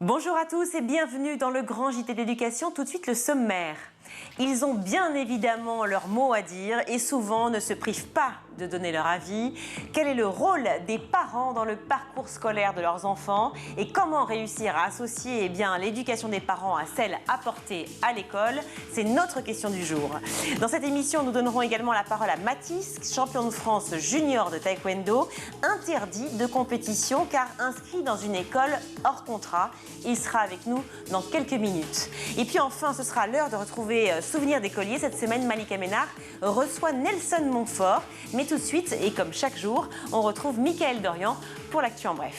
Bonjour à tous et bienvenue dans le grand JT d'éducation. Tout de suite le sommaire. Ils ont bien évidemment leur mot à dire et souvent ne se privent pas de donner leur avis. Quel est le rôle des parents dans le parcours scolaire de leurs enfants et comment réussir à associer l'éducation des parents à celle apportée à l'école? C'est notre question du jour. Dans cette émission, nous donnerons également la parole à Mathis, champion de France junior de taekwondo, interdit de compétition car inscrit dans une école hors contrat. Il sera avec nous dans quelques minutes. Et puis enfin, ce sera l'heure de retrouver Souvenir d'écolier. Cette semaine, Malika Ménard reçoit Nelson Montfort. Mais tout de suite, et comme chaque jour, on retrouve Mickaël Dorian pour l'actu en bref.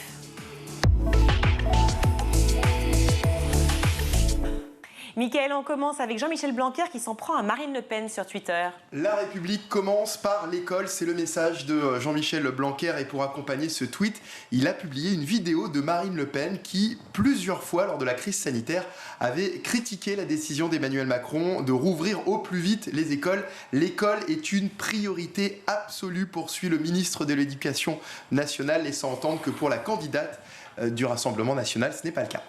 Mickaël, on commence avec Jean-Michel Blanquer qui s'en prend à Marine Le Pen sur Twitter. La République commence par l'école, c'est le message de Jean-Michel Blanquer et pour accompagner ce tweet, il a publié une vidéo de Marine Le Pen qui, plusieurs fois lors de la crise sanitaire, avait critiqué la décision d'Emmanuel Macron de rouvrir au plus vite les écoles. L'école est une priorité absolue, poursuit le ministre de l'Éducation nationale, laissant entendre que pour la candidate du Rassemblement national, ce n'est pas le cas.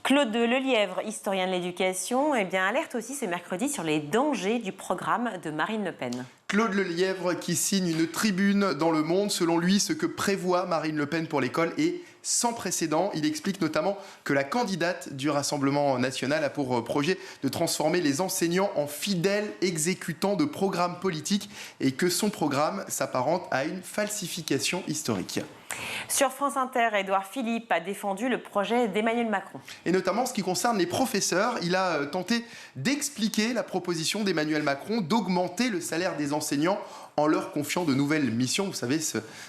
Claude Lelièvre, historien de l'éducation, alerte aussi ce mercredi sur les dangers du programme de Marine Le Pen. Claude Lelièvre qui signe une tribune dans Le Monde. Selon lui, ce que prévoit Marine Le Pen pour l'école est sans précédent. Il explique notamment que la candidate du Rassemblement national a pour projet de transformer les enseignants en fidèles exécutants de programmes politiques et que son programme s'apparente à une falsification historique. Sur France Inter, Édouard Philippe a défendu le projet d'Emmanuel Macron. Et notamment ce qui concerne les professeurs, il a tenté d'expliquer la proposition d'Emmanuel Macron d'augmenter le salaire des enseignants en leur confiant de nouvelles missions. Vous savez,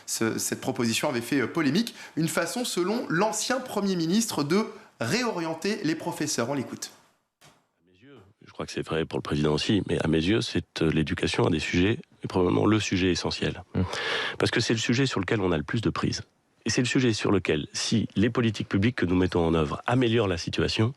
cette proposition avait fait polémique. Une façon, selon l'ancien Premier ministre, de réorienter les professeurs. On l'écoute. Je crois que c'est vrai pour le président aussi, mais à mes yeux, c'est l'éducation un des sujets, et probablement le sujet essentiel. Parce que c'est le sujet sur lequel on a le plus de prise. Et c'est le sujet sur lequel, si les politiques publiques que nous mettons en œuvre améliorent la situation,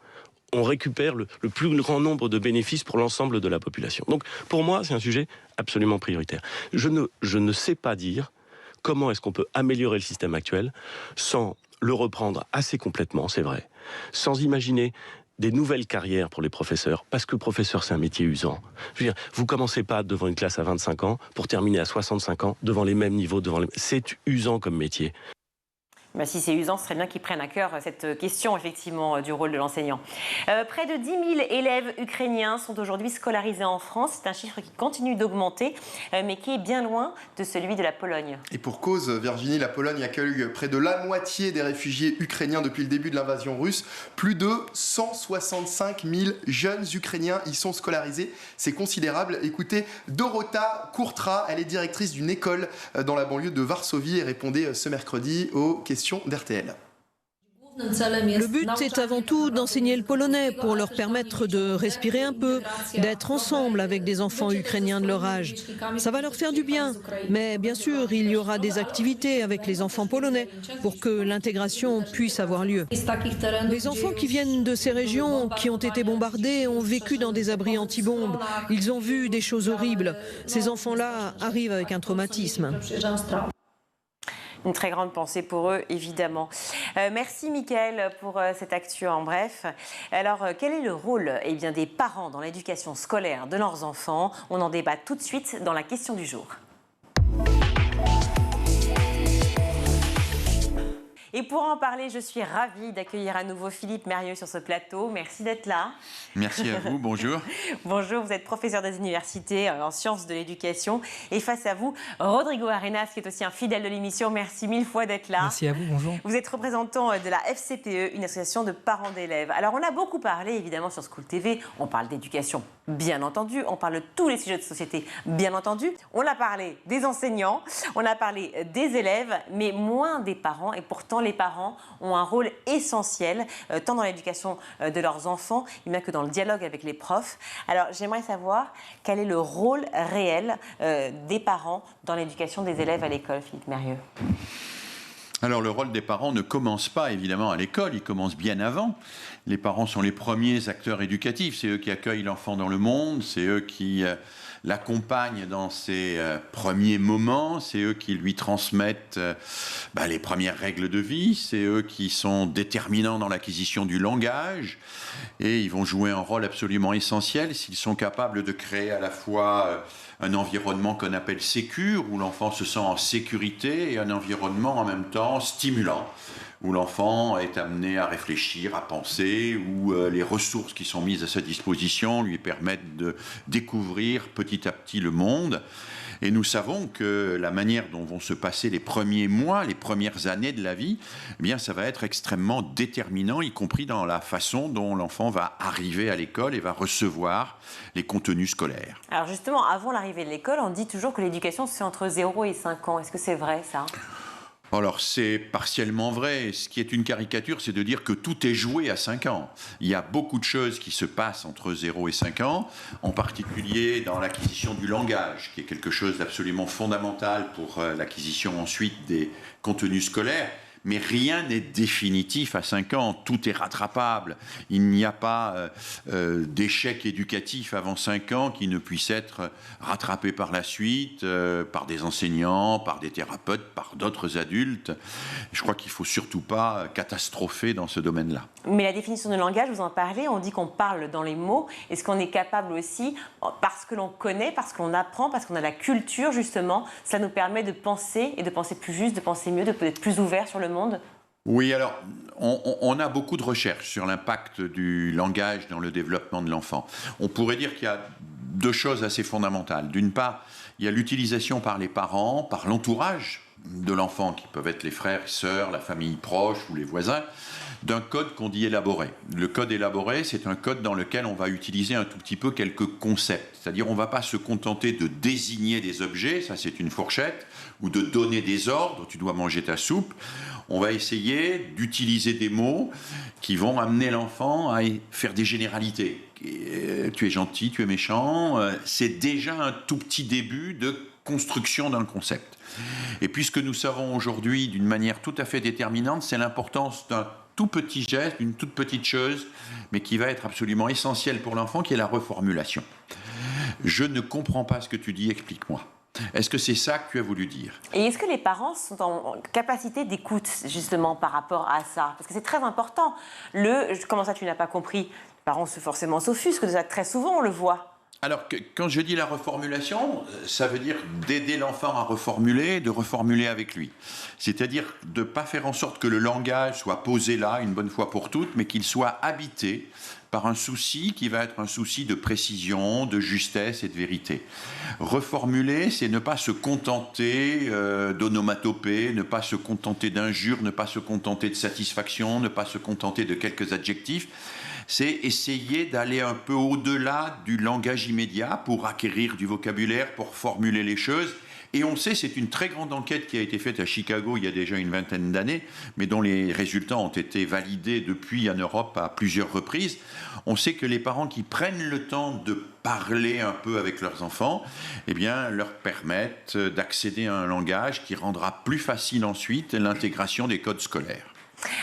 on récupère le plus grand nombre de bénéfices pour l'ensemble de la population. Donc, pour moi, c'est un sujet absolument prioritaire. Je ne sais pas dire comment est-ce qu'on peut améliorer le système actuel sans le reprendre assez complètement, c'est vrai, sans imaginer des nouvelles carrières pour les professeurs, parce que professeur, c'est un métier usant. Je veux dire, vous commencez pas devant une classe à 25 ans pour terminer à 65 ans, devant les mêmes niveaux, c'est usant comme métier. Si c'est usant, ce serait bien qu'ils prennent à cœur cette question, effectivement, du rôle de l'enseignant. Près de 10 000 élèves ukrainiens sont aujourd'hui scolarisés en France. C'est un chiffre qui continue d'augmenter, mais qui est bien loin de celui de la Pologne. Et pour cause, Virginie, la Pologne accueille près de la moitié des réfugiés ukrainiens depuis le début de l'invasion russe. Plus de 165 000 jeunes Ukrainiens y sont scolarisés. C'est considérable. Écoutez, Dorota Courtra, elle est directrice d'une école dans la banlieue de Varsovie et répondait ce mercredi aux questions d'RTL. Le but, c'est avant tout d'enseigner le polonais pour leur permettre de respirer un peu, d'être ensemble avec des enfants ukrainiens de leur âge. Ça va leur faire du bien, mais bien sûr, il y aura des activités avec les enfants polonais pour que l'intégration puisse avoir lieu. Les enfants qui viennent de ces régions qui ont été bombardées ont vécu dans des abris anti-bombes. Ils ont vu des choses horribles. Ces enfants-là arrivent avec un traumatisme. Une très grande pensée pour eux, évidemment. Merci Mickaël pour cette actu en bref. Alors, quel est le rôle des parents dans l'éducation scolaire de leurs enfants? On en débat tout de suite dans la question du jour. Et pour en parler, je suis ravie d'accueillir à nouveau Philippe Mérieux sur ce plateau. Merci d'être là. Merci à vous, bonjour. Bonjour, vous êtes professeur des universités en sciences de l'éducation. Et face à vous, Rodrigo Arenas, qui est aussi un fidèle de l'émission. Merci mille fois d'être là. Merci à vous, bonjour. Vous êtes représentant de la FCPE, une association de parents d'élèves. Alors, on a beaucoup parlé, évidemment, sur School TV. On parle d'éducation, bien entendu. On parle de tous les sujets de société, bien entendu. On a parlé des enseignants, on a parlé des élèves, mais moins des parents. Et pourtant, les parents ont un rôle essentiel, tant dans l'éducation de leurs enfants, bien que dans le dialogue avec les profs. Alors, j'aimerais savoir quel est le rôle réel des parents dans l'éducation des élèves à l'école, Philippe Mérieux. Alors, le rôle des parents ne commence pas évidemment à l'école, il commence bien avant. Les parents sont les premiers acteurs éducatifs, c'est eux qui accueillent l'enfant dans le monde, c'est eux qui l'accompagnent dans ses premiers moments, c'est eux qui lui transmettent les premières règles de vie, c'est eux qui sont déterminants dans l'acquisition du langage, et ils vont jouer un rôle absolument essentiel s'ils sont capables de créer à la fois un environnement qu'on appelle sécure, où l'enfant se sent en sécurité, et un environnement en même temps stimulant, où l'enfant est amené à réfléchir, à penser, où les ressources qui sont mises à sa disposition lui permettent de découvrir petit à petit le monde. Et nous savons que la manière dont vont se passer les premiers mois, les premières années de la vie, eh bien, ça va être extrêmement déterminant, y compris dans la façon dont l'enfant va arriver à l'école et va recevoir les contenus scolaires. Alors justement, avant l'arrivée de l'école, on dit toujours que l'éducation se fait entre 0 et 5 ans. Est-ce que c'est vrai, ça ? Alors, c'est partiellement vrai. Ce qui est une caricature, c'est de dire que tout est joué à 5 ans. Il y a beaucoup de choses qui se passent entre 0 et 5 ans, en particulier dans l'acquisition du langage, qui est quelque chose d'absolument fondamental pour l'acquisition ensuite des contenus scolaires. Mais rien n'est définitif à 5 ans, tout est rattrapable. Il n'y a pas d'échec éducatif avant 5 ans qui ne puisse être rattrapé par la suite, par des enseignants, par des thérapeutes, par d'autres adultes. Je crois qu'il ne faut surtout pas catastropher dans ce domaine-là. Mais la définition de langage, vous en parlez, on dit qu'on parle dans les mots. Est-ce qu'on est capable aussi, parce que l'on connaît, parce qu'on apprend, parce qu'on a la culture justement, ça nous permet de penser, et de penser plus juste, de penser mieux, d'être plus ouvert sur le monde? Oui, alors, on a beaucoup de recherches sur l'impact du langage dans le développement de l'enfant. On pourrait dire qu'il y a 2 choses assez fondamentales. D'une part, il y a l'utilisation par les parents, par l'entourage de l'enfant, qui peuvent être les frères et sœurs, la famille proche ou les voisins, d'un code qu'on dit élaboré. Le code élaboré, c'est un code dans lequel on va utiliser un tout petit peu quelques concepts. C'est-à-dire, on ne va pas se contenter de désigner des objets, ça c'est une fourchette, ou de donner des ordres, tu dois manger ta soupe. On va essayer d'utiliser des mots qui vont amener l'enfant à faire des généralités. Tu es gentil, tu es méchant, c'est déjà un tout petit début de construction d'un concept. Et puis ce que nous savons aujourd'hui d'une manière tout à fait déterminante, c'est l'importance d'un tout petit geste, d'une toute petite chose, mais qui va être absolument essentielle pour l'enfant, qui est la reformulation. Je ne comprends pas ce que tu dis, explique-moi. Est-ce que c'est ça que tu as voulu dire? Et est-ce que les parents sont en capacité d'écoute, justement, par rapport à ça? Parce que c'est très important. Comment ça, tu n'as pas compris? Les parents forcément s'offusquent de ça. Très souvent, on le voit. Alors, quand je dis la reformulation, ça veut dire d'aider l'enfant à reformuler, de reformuler avec lui. C'est-à-dire de ne pas faire en sorte que le langage soit posé là, une bonne fois pour toutes, mais qu'il soit habité par un souci qui va être un souci de précision, de justesse et de vérité. Reformuler, c'est ne pas se contenter d'onomatopées, ne pas se contenter d'injures, ne pas se contenter de satisfaction, ne pas se contenter de quelques adjectifs. C'est essayer d'aller un peu au-delà du langage immédiat pour acquérir du vocabulaire, pour formuler les choses. Et on sait, c'est une très grande enquête qui a été faite à Chicago il y a déjà une vingtaine d'années, mais dont les résultats ont été validés depuis en Europe à plusieurs reprises. On sait que les parents qui prennent le temps de parler un peu avec leurs enfants, eh bien, leur permettent d'accéder à un langage qui rendra plus facile ensuite l'intégration des codes scolaires.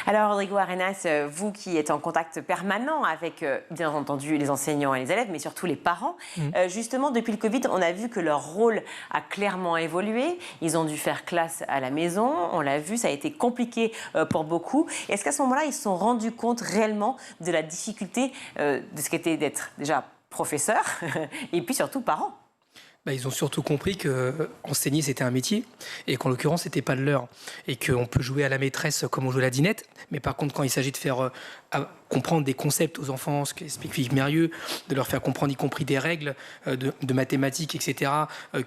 Alors, Rodrigo Arenas, vous qui êtes en contact permanent avec, bien entendu, les enseignants et les élèves, mais surtout les parents, justement, depuis le Covid, on a vu que leur rôle a clairement évolué. Ils ont dû faire classe à la maison, on l'a vu, ça a été compliqué pour beaucoup. Est-ce qu'à ce moment-là, ils se sont rendus compte réellement de la difficulté de ce qu'était d'être déjà professeur et puis surtout parent? Ils ont surtout compris qu'enseigner, c'était un métier et qu'en l'occurrence, c'était pas le leur. Et qu'on peut jouer à la maîtresse comme on joue à la dinette, mais par contre, quand il s'agit de faire comprendre des concepts aux enfants, ce qu'explique Philippe Mérieux, de leur faire comprendre y compris des règles de mathématiques, etc.,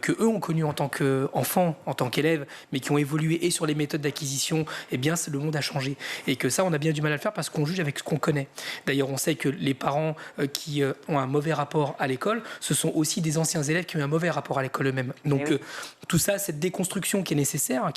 qu'eux ont connu en tant qu'enfants, en tant qu'élèves, mais qui ont évolué et sur les méthodes d'acquisition, eh bien, le monde a changé. Et que ça, on a bien du mal à le faire parce qu'on juge avec ce qu'on connaît. D'ailleurs, on sait que les parents qui ont un mauvais rapport à l'école, ce sont aussi des anciens élèves qui ont un mauvais mauvais rapport à l'école eux-mêmes. Donc oui. tout ça, cette déconstruction qui est nécessaire,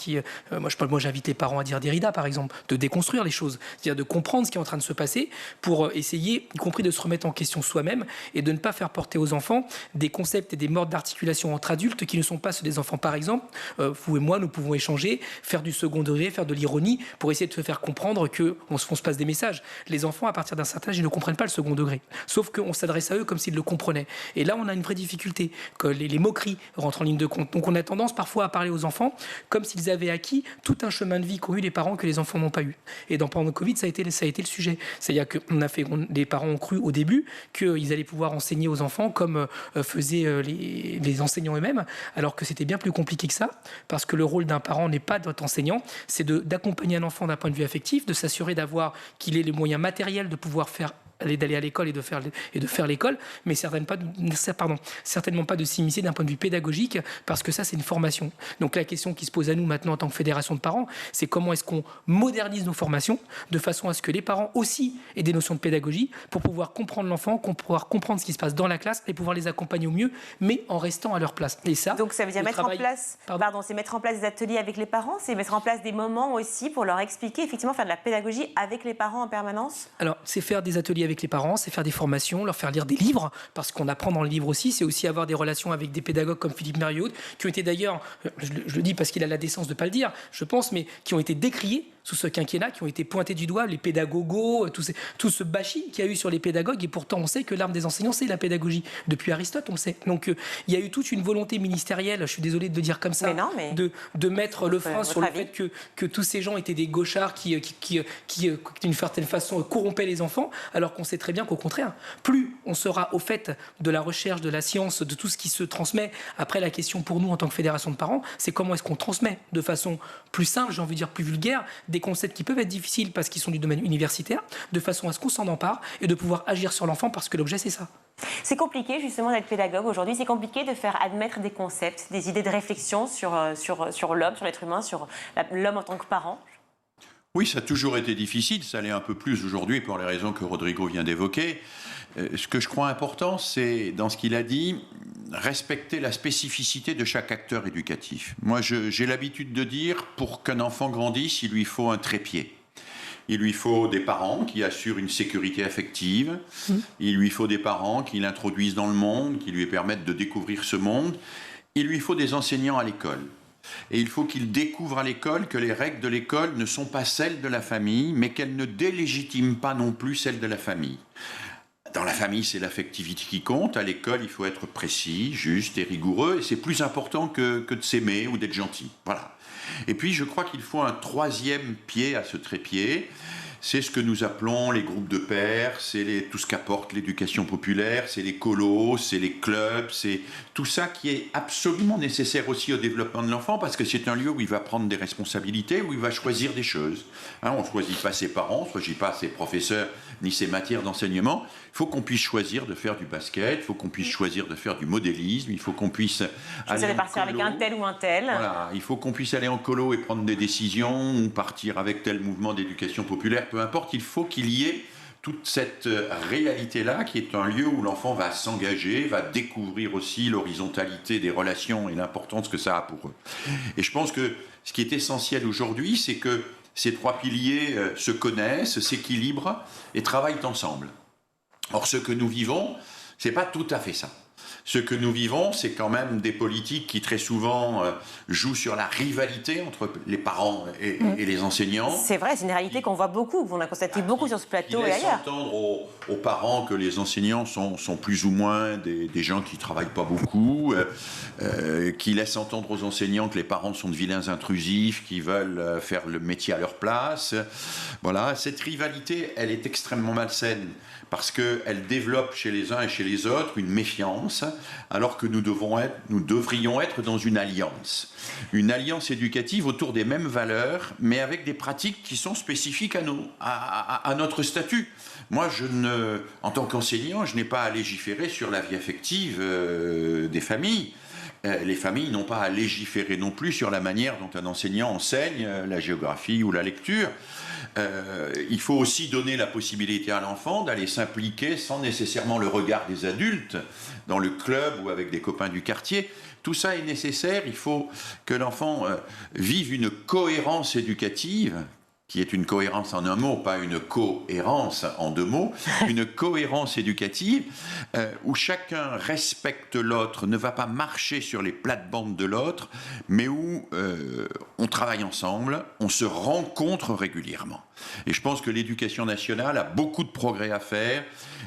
moi j'invite les parents à dire Derrida par exemple, de déconstruire les choses, c'est-à-dire de comprendre ce qui est en train de se passer pour essayer, y compris de se remettre en question soi-même et de ne pas faire porter aux enfants des concepts et des modes d'articulation entre adultes qui ne sont pas ceux des enfants. Par exemple, vous et moi, nous pouvons échanger, faire du second degré, faire de l'ironie pour essayer de se faire comprendre qu'on se passe des messages. Les enfants, à partir d'un certain âge, ils ne comprennent pas le second degré. Sauf qu'on s'adresse à eux comme s'ils le comprenaient. Et là, on a une vraie difficulté, que les moqueries rentrent en ligne de compte. Donc on a tendance parfois à parler aux enfants comme s'ils avaient acquis tout un chemin de vie qu'ont eu les parents que les enfants n'ont pas eu. Et pendant le Covid, ça a été le sujet. C'est-à-dire que les parents ont cru au début qu'ils allaient pouvoir enseigner aux enfants comme faisaient les enseignants eux-mêmes, alors que c'était bien plus compliqué que ça, parce que le rôle d'un parent n'est pas d'être enseignant, c'est d'accompagner un enfant d'un point de vue affectif, de s'assurer qu'il ait les moyens matériels de pouvoir d'aller à l'école et de faire l'école, mais certainement pas de s'immiscer d'un point de vue pédagogique, parce que ça, c'est une formation. Donc la question qui se pose à nous maintenant en tant que fédération de parents, c'est comment est-ce qu'on modernise nos formations de façon à ce que les parents aussi aient des notions de pédagogie pour pouvoir comprendre l'enfant, pouvoir comprendre ce qui se passe dans la classe et pouvoir les accompagner au mieux, mais en restant à leur place. Et ça, donc ça veut dire mettre en place des ateliers avec les parents, c'est mettre en place des moments aussi pour leur expliquer, effectivement, faire de la pédagogie avec les parents en permanence. Alors, c'est faire des ateliers avec les parents, c'est faire des formations, leur faire lire des livres, parce qu'on apprend dans le livre aussi, c'est aussi avoir des relations avec des pédagogues comme Philippe Mériot, qui ont été d'ailleurs, je le dis parce qu'il a la décence de ne pas le dire, je pense, mais qui ont été décriés sous ce quinquennat, qui ont été pointés du doigt, les pédagogos, tout ce bashing qu'il y a eu sur les pédagogues, et pourtant on sait que l'arme des enseignants, c'est la pédagogie. Depuis Aristote, on le sait. Donc il y a eu toute une volonté ministérielle, je suis désolé de le dire comme ça, de mettre le frein sur le fait que tous ces gens étaient des gauchards qui d'une certaine façon, corrompaient les enfants, alors qu'on sait très bien qu'au contraire, plus on sera au fait de la recherche, de la science, de tout ce qui se transmet. Après, la question pour nous, en tant que fédération de parents, c'est comment est-ce qu'on transmet de façon plus simple, j'ai envie de dire plus vulgaire, des concepts qui peuvent être difficiles parce qu'ils sont du domaine universitaire, de façon à ce qu'on s'en empare et de pouvoir agir sur l'enfant, parce que l'objet, c'est ça. C'est compliqué justement d'être pédagogue aujourd'hui, c'est compliqué de faire admettre des concepts, des idées de réflexion sur l'homme, sur l'être humain, sur l'homme en tant que parent. Oui, ça a toujours été difficile, ça l'est un peu plus aujourd'hui pour les raisons que Rodrigo vient d'évoquer. Ce que je crois important, c'est, dans ce qu'il a dit, respecter la spécificité de chaque acteur éducatif. Moi, j'ai l'habitude de dire, pour qu'un enfant grandisse, il lui faut un trépied. Il lui faut des parents qui assurent une sécurité affective. Il lui faut des parents qui l'introduisent dans le monde, qui lui permettent de découvrir ce monde. Il lui faut des enseignants à l'école. Et il faut qu'il découvre à l'école que les règles de l'école ne sont pas celles de la famille, mais qu'elles ne délégitiment pas non plus celles de la famille. Dans la famille, c'est l'affectivité qui compte. À l'école, il faut être précis, juste et rigoureux. Et c'est plus important que de s'aimer ou d'être gentil. Voilà. Et puis, je crois qu'il faut un troisième pied à ce trépied. C'est ce que nous appelons les groupes de pairs, c'est tout ce qu'apporte l'éducation populaire, c'est les colos, c'est les clubs, c'est tout ça qui est absolument nécessaire aussi au développement de l'enfant, parce que c'est un lieu où il va prendre des responsabilités, où il va choisir des choses. On ne choisit pas ses parents, on ne choisit pas ses professeurs, ni ses matières d'enseignement. Il faut qu'on puisse choisir de faire du basket, il faut qu'on puisse choisir de faire du modélisme, il faut qu'on puisse aller partir avec un tel ou un tel. Voilà, il faut qu'on puisse aller en colo et prendre des décisions, ou partir avec tel mouvement d'éducation populaire, peu importe, il faut qu'il y ait toute cette réalité-là, qui est un lieu où l'enfant va s'engager, va découvrir aussi l'horizontalité des relations et l'importance que ça a pour eux. Et je pense que ce qui est essentiel aujourd'hui, c'est que ces trois piliers se connaissent, s'équilibrent et travaillent ensemble. Or, ce que nous vivons, c'est pas tout à fait ça. Ce que nous vivons, c'est quand même des politiques qui très souvent jouent sur la rivalité entre les parents et les enseignants. C'est vrai, c'est une réalité qu'on voit beaucoup, qu'on a constaté beaucoup sur ce plateau et ailleurs. Qui laissent entendre aux parents que les enseignants sont plus ou moins des gens qui ne travaillent pas beaucoup, qui laissent entendre aux enseignants que les parents sont de vilains intrusifs, qui veulent faire le métier à leur place. Voilà, cette rivalité, elle est extrêmement malsaine, parce qu'elle développe chez les uns et chez les autres une méfiance, alors que nous devrions être dans une alliance éducative autour des mêmes valeurs, mais avec des pratiques qui sont spécifiques à notre statut. Moi, en tant qu'enseignant, je n'ai pas à légiférer sur la vie affective des familles. les familles n'ont pas à légiférer non plus sur la manière dont un enseignant enseigne la géographie ou la lecture. Il faut aussi donner la possibilité à l'enfant d'aller s'impliquer sans nécessairement le regard des adultes dans le club ou avec des copains du quartier. Tout ça est nécessaire. Il faut que l'enfant vive une cohérence éducative, qui est une cohérence en un mot, pas une cohérence en deux mots, une cohérence éducative où chacun respecte l'autre, ne va pas marcher sur les plates-bandes de l'autre, mais où on travaille ensemble, on se rencontre régulièrement. Et je pense que l'éducation nationale a beaucoup de progrès à faire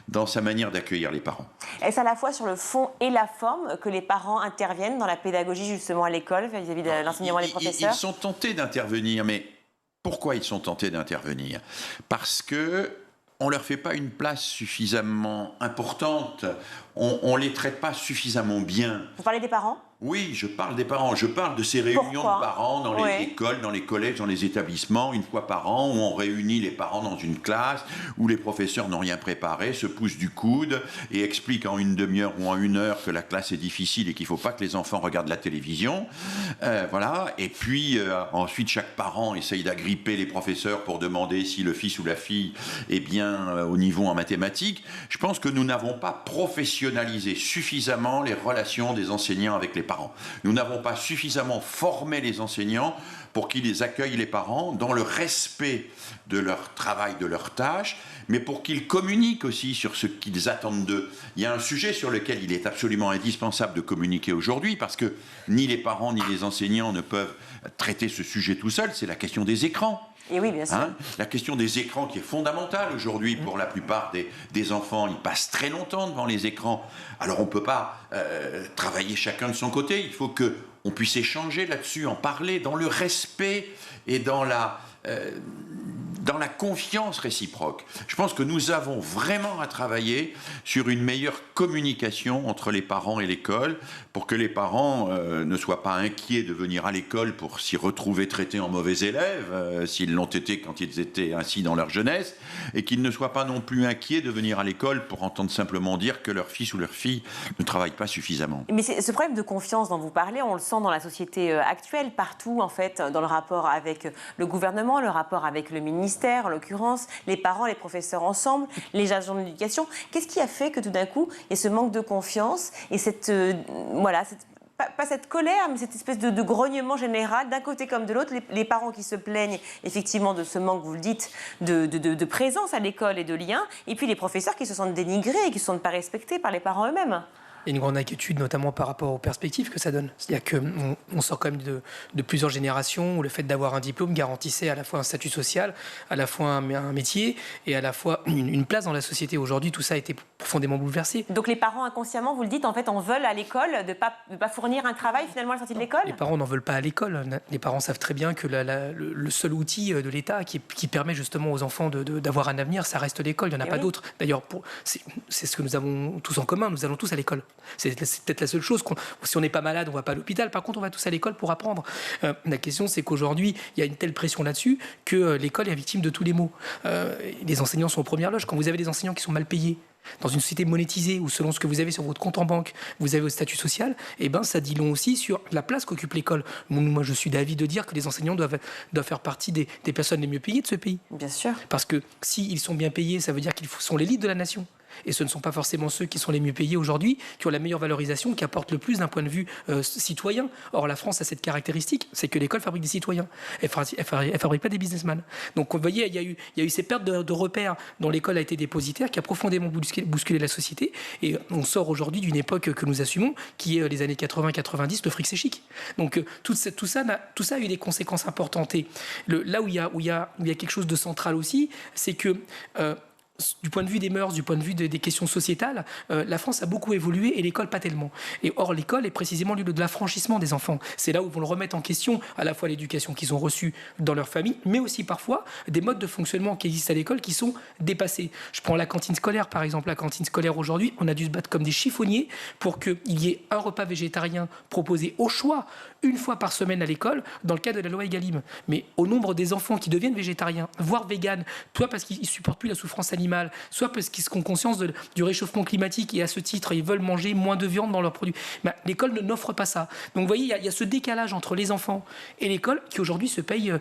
dans sa manière d'accueillir les parents. Est-ce à la fois sur le fond et la forme que les parents interviennent dans la pédagogie justement à l'école vis-à-vis de l'enseignement des professeurs? Ils sont tentés d'intervenir, mais pourquoi ils sont tentés d'intervenir? Parce que on leur fait pas une place suffisamment importante, on les traite pas suffisamment bien. Vous parlez des parents? Oui, je parle des parents. Je parle de ces réunions de parents dans les écoles, dans les collèges, dans les établissements, une fois par an, où on réunit les parents dans une classe, où les professeurs n'ont rien préparé, se poussent du coude et expliquent en une demi-heure ou en une heure que la classe est difficile et qu'il ne faut pas que les enfants regardent la télévision. Voilà. Et puis, ensuite, chaque parent essaye d'agripper les professeurs pour demander si le fils ou la fille est bien au niveau en mathématiques. Je pense que nous n'avons pas professionnalisé suffisamment les relations des enseignants avec les parents. Nous n'avons pas suffisamment formé les enseignants pour qu'ils accueillent les parents dans le respect de leur travail, de leurs tâches, mais pour qu'ils communiquent aussi sur ce qu'ils attendent d'eux. Il y a un sujet sur lequel il est absolument indispensable de communiquer aujourd'hui, parce que ni les parents ni les enseignants ne peuvent traiter ce sujet tout seuls, c'est la question des écrans. Et oui, bien sûr. La question des écrans qui est fondamentale aujourd'hui pour la plupart des enfants. Ils passent très longtemps devant les écrans. Alors on ne peut pas travailler chacun de son côté. Il faut qu'on puisse échanger là-dessus, en parler dans le respect et dans la confiance réciproque. Je pense que nous avons vraiment à travailler sur une meilleure communication entre les parents et l'école pour que les parents ne soient pas inquiets de venir à l'école pour s'y retrouver traités en mauvais élèves, s'ils l'ont été quand ils étaient ainsi dans leur jeunesse, et qu'ils ne soient pas non plus inquiets de venir à l'école pour entendre simplement dire que leur fils ou leur fille ne travaille pas suffisamment. Mais ce problème de confiance dont vous parlez, on le sent dans la société actuelle, partout en fait, dans le rapport avec le gouvernement, le rapport avec le ministère, en l'occurrence, les parents, les professeurs ensemble, les agents de l'éducation. Qu'est-ce qui a fait que tout d'un coup, il y ait ce manque de confiance et cette pas cette colère, mais cette espèce de grognement général, d'un côté comme de l'autre, les parents qui se plaignent effectivement de ce manque, vous le dites, de présence à l'école et de liens, et puis les professeurs qui se sentent dénigrés et qui ne se sentent pas respectés par les parents eux-mêmes. Il y a une grande inquiétude, notamment par rapport aux perspectives que ça donne. C'est-à-dire qu'on sort quand même de plusieurs générations où le fait d'avoir un diplôme garantissait à la fois un statut social, à la fois un métier et à la fois une place dans la société. Aujourd'hui, tout ça a été profondément bouleversé. Donc les parents, inconsciemment, vous le dites, en fait, en veulent à l'école de pas fournir un travail finalement à la sortie de l'école? Les parents n'en veulent pas à l'école. Les parents savent très bien que le seul outil de l'État qui permet justement aux enfants d'avoir un avenir, ça reste l'école. Il n'y en a pas d'autre. D'ailleurs, c'est ce que nous avons tous en commun. Nous allons tous à l'école. C'est peut-être la seule chose. Si on n'est pas malade, on ne va pas à l'hôpital. Par contre, on va tous à l'école pour apprendre. La question, c'est qu'aujourd'hui, il y a une telle pression là-dessus que l'école est victime de tous les maux. Les enseignants sont aux premières loges. Quand vous avez des enseignants qui sont mal payés, dans une société monétisée où selon ce que vous avez sur votre compte en banque, vous avez votre statut social, eh ben, ça dit long aussi sur la place qu'occupe l'école. Moi, je suis d'avis de dire que les enseignants doivent faire partie des personnes les mieux payées de ce pays. Bien sûr. Parce que s'ils sont bien payés, ça veut dire qu'ils sont l'élite de la nation. Et ce ne sont pas forcément ceux qui sont les mieux payés aujourd'hui, qui ont la meilleure valorisation, qui apportent le plus d'un point de vue citoyen. Or, la France a cette caractéristique, c'est que l'école fabrique des citoyens. Elle fabrique pas des businessmen. Donc, vous voyez, il y a eu ces pertes de repères dont l'école a été dépositaire, qui a profondément bousculé la société. Et on sort aujourd'hui d'une époque que nous assumons, qui est les années 80-90, le fric c'est chic. Donc, tout ça a eu des conséquences importantes. Et là où il y a quelque chose de central aussi, c'est que du point de vue des mœurs, du point de vue des questions sociétales, la France a beaucoup évolué et l'école pas tellement. Et or, l'école est précisément le lieu de l'affranchissement des enfants. C'est là où ils vont le remettre en question, à la fois l'éducation qu'ils ont reçue dans leur famille, mais aussi parfois des modes de fonctionnement qui existent à l'école qui sont dépassés. Je prends la cantine scolaire, par exemple. La cantine scolaire, aujourd'hui, on a dû se battre comme des chiffonniers pour qu'il y ait un repas végétarien proposé au choix, une fois par semaine à l'école, dans le cadre de la loi Egalim. Mais au nombre des enfants qui deviennent végétariens, voire véganes, parce qu'ils ne supportent plus la souffrance animale, animal, soit parce qu'ils ont conscience du réchauffement climatique et à ce titre, ils veulent manger moins de viande dans leurs produits. L'école n'offre pas ça. Donc vous voyez, il y a ce décalage entre les enfants et l'école qui aujourd'hui se paye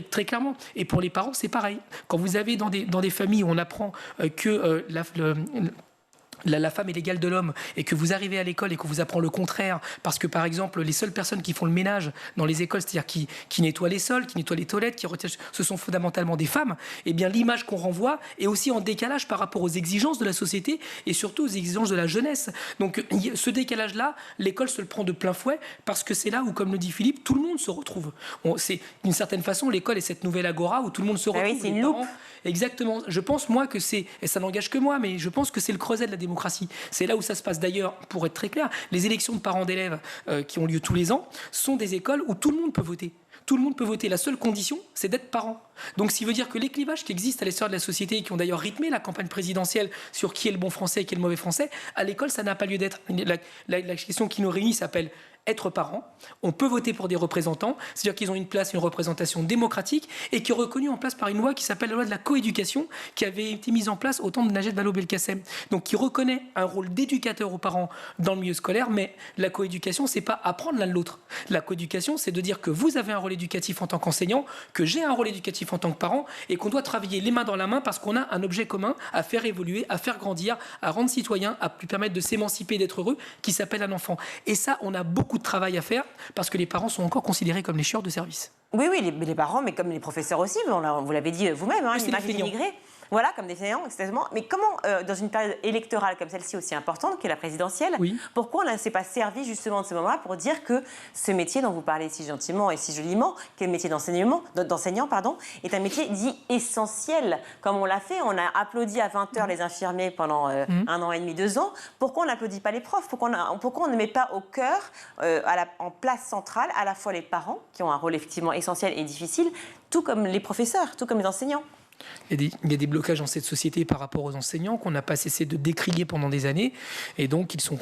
très clairement. Et pour les parents, c'est pareil. Quand vous avez dans des familles où on apprend que la femme est l'égale de l'homme et que vous arrivez à l'école et qu'on vous apprend le contraire parce que par exemple les seules personnes qui font le ménage dans les écoles, c'est-à-dire qui nettoient les sols, qui nettoient les toilettes, ce sont fondamentalement des femmes, et bien l'image qu'on renvoie est aussi en décalage par rapport aux exigences de la société et surtout aux exigences de la jeunesse. Donc ce décalage-là, l'école se le prend de plein fouet parce que c'est là où, comme le dit Philippe, tout le monde se retrouve. C'est d'une certaine façon, l'école est cette nouvelle agora où tout le monde se retrouve. Oui, c'est une loupe. Exactement. Je pense, moi, que c'est, et ça n'engage que moi, mais je pense que c'est le creuset de la démocratie. C'est là où ça se passe. D'ailleurs, pour être très clair, les élections de parents d'élèves qui ont lieu tous les ans sont des écoles où tout le monde peut voter. Tout le monde peut voter. La seule condition, c'est d'être parent. Donc, ce qui veut dire que les clivages qui existent à l'extérieur de la société et qui ont d'ailleurs rythmé la campagne présidentielle sur qui est le bon français et qui est le mauvais français, à l'école, ça n'a pas lieu d'être. La question qui nous réunit s'appelle être parent. On peut voter pour des représentants, c'est-à-dire qu'ils ont une place, une représentation démocratique et qui est reconnue en place par une loi qui s'appelle la loi de la coéducation qui avait été mise en place au temps de Najat Vallaud-Belkacem. Donc qui reconnaît un rôle d'éducateur aux parents dans le milieu scolaire, mais la coéducation, c'est pas apprendre l'un de l'autre. La coéducation, c'est de dire que vous avez un rôle éducatif en tant qu'enseignant, que j'ai un rôle éducatif en tant que parent et qu'on doit travailler les mains dans la main parce qu'on a un objet commun à faire évoluer, à faire grandir, à rendre citoyen, à lui permettre de s'émanciper, d'être heureux, qui s'appelle un enfant. Et ça, on a beaucoup de travail à faire parce que les parents sont encore considérés comme les chieurs de service. Oui, les parents, mais comme les professeurs aussi, vous l'avez dit vous-même, l'image est dénigrée. Voilà, comme des fainéants, exactement. Mais comment, dans une période électorale comme celle-ci aussi importante, qui est la présidentielle, pourquoi on ne s'est pas servi justement de ce moment-là pour dire que ce métier dont vous parlez si gentiment et si joliment, qui est le métier d'enseignant, est un métier dit essentiel. Comme on l'a fait, on a applaudi à 20h les infirmiers pendant 1 an et demi, 2 ans. Pourquoi on n'applaudit pas les profs? Pourquoi on ne met pas au cœur, en place centrale, à la fois les parents, qui ont un rôle effectivement essentiel et difficile, tout comme les professeurs, tout comme les enseignants? Il y a des blocages dans cette société par rapport aux enseignants qu'on n'a pas cessé de décrier pendant des années et donc ils sont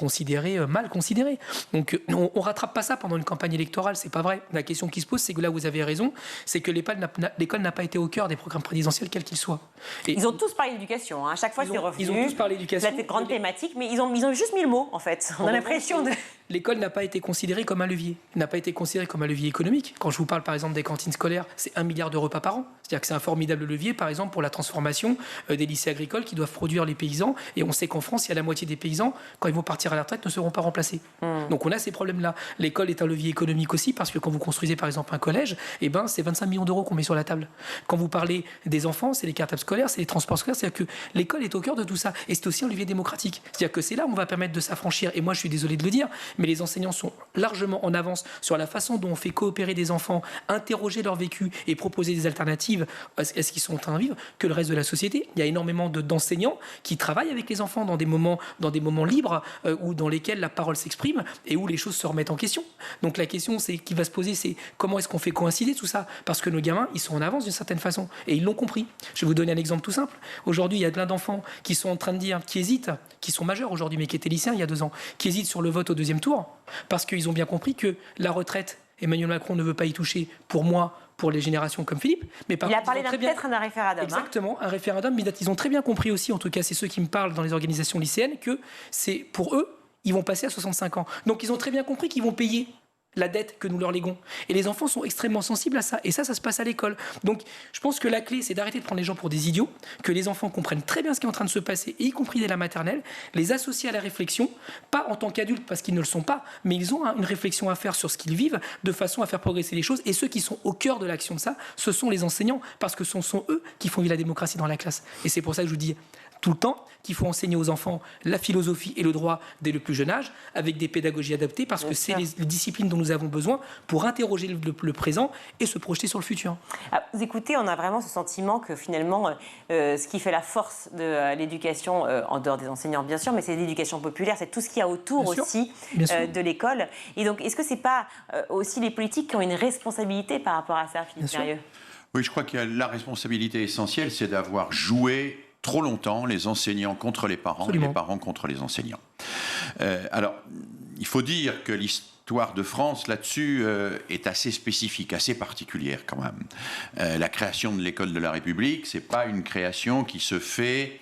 mal considérés. Donc on ne rattrape pas ça pendant une campagne électorale, c'est pas vrai. La question qui se pose, c'est que là vous avez raison, c'est que l'école n'a pas été au cœur des programmes présidentiels quels qu'ils soient. Et ils ont tous parlé d'éducation, à chaque fois c'est revenu. Ils ont tous parlé d'éducation. La grande thématique, mais ils ont juste mis le mot en fait. On a l'impression de... L'école n'a pas été considérée comme un levier, n'a pas été considérée comme un levier économique. Quand je vous parle par exemple des cantines scolaires, c'est 1 milliard de repas par an. C'est-à-dire que c'est un formidable levier par exemple pour la transformation des lycées agricoles qui doivent produire les paysans. Et on sait qu'en France, il y a la moitié des paysans, quand ils vont partir à la retraite, ne seront pas remplacés. Donc on a ces problèmes-là. L'école est un levier économique aussi parce que quand vous construisez par exemple un collège, c'est 25 millions d'euros qu'on met sur la table. Quand vous parlez des enfants, c'est les cartables scolaires, c'est les transports scolaires. C'est-à-dire que l'école est au cœur de tout ça. Et c'est aussi un levier démocratique. C'est-à-dire que c'est là où on va permettre de s'affranchir. Et moi, je suis désolé de le dire, mais les enseignants sont largement en avance sur la façon dont on fait coopérer des enfants, interroger leur vécu et proposer des alternatives à ce qu'ils sont en train de vivre que le reste de la société. Il y a énormément d'enseignants qui travaillent avec les enfants dans des moments libres ou dans lesquels la parole s'exprime et où les choses se remettent en question. Donc la question qui va se poser, c'est comment est-ce qu'on fait coïncider tout ça? Parce que nos gamins, ils sont en avance d'une certaine façon et ils l'ont compris. Je vais vous donner un exemple tout simple. Aujourd'hui, il y a plein d'enfants qui sont en train de dire, qui hésitent, qui sont majeurs aujourd'hui, mais qui étaient lycéens il y a 2 ans, qui hésitent sur le vote au 2e tour parce qu'ils ont bien compris que la retraite, Emmanuel Macron ne veut pas y toucher pour moi, pour les générations comme Philippe. Mais il a parlé peut-être d'un référendum. Exactement, un référendum, mais ils ont très bien compris aussi, en tout cas c'est ceux qui me parlent dans les organisations lycéennes, que c'est pour eux, ils vont passer à 65 ans. Donc ils ont très bien compris qu'ils vont payer la dette que nous leur léguons. Et les enfants sont extrêmement sensibles à ça. Et ça se passe à l'école. Donc, je pense que la clé, c'est d'arrêter de prendre les gens pour des idiots, que les enfants comprennent très bien ce qui est en train de se passer, y compris dès la maternelle, les associer à la réflexion, pas en tant qu'adultes parce qu'ils ne le sont pas, mais ils ont une réflexion à faire sur ce qu'ils vivent, de façon à faire progresser les choses. Et ceux qui sont au cœur de l'action de ça, ce sont les enseignants, parce que ce sont eux qui font vivre la démocratie dans la classe. Et c'est pour ça que je vous dis tout le temps qu'il faut enseigner aux enfants la philosophie et le droit dès le plus jeune âge, avec des pédagogies adaptées, parce que c'est les disciplines dont nous avons besoin pour interroger le présent et se projeter sur le futur. Vous écoutez, on a vraiment ce sentiment que finalement, ce qui fait la force de l'éducation, en dehors des enseignants bien sûr, mais c'est l'éducation populaire, c'est tout ce qu'il y a autour aussi de l'école. Et donc, est-ce que c'est pas aussi les politiques qui ont une responsabilité par rapport à ça, Philippe Mérieux? Oui, je crois que la responsabilité essentielle, c'est d'avoir joué trop longtemps les enseignants contre les parents, et les parents contre les enseignants. Alors, il faut dire que l'histoire de France là-dessus est assez spécifique, assez particulière quand même. La création de l'école de la République, c'est pas une création qui se fait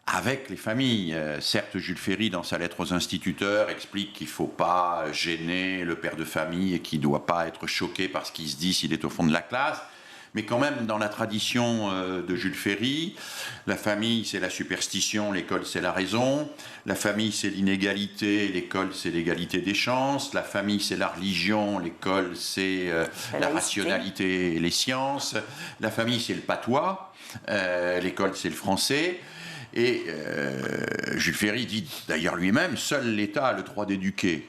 avec les familles. Certes, Jules Ferry, dans sa lettre aux instituteurs, explique qu'il ne faut pas gêner le père de famille et qu'il ne doit pas être choqué par ce qu'il se dit s'il est au fond de la classe. Mais quand même, dans la tradition de Jules Ferry, la famille, c'est la superstition, l'école, c'est la raison. La famille, c'est l'inégalité, l'école, c'est l'égalité des chances. La famille, c'est la religion, l'école, c'est la rationalité et les sciences. La famille, c'est le patois, l'école, c'est le français. Et Jules Ferry dit d'ailleurs lui-même, seul l'État a le droit d'éduquer.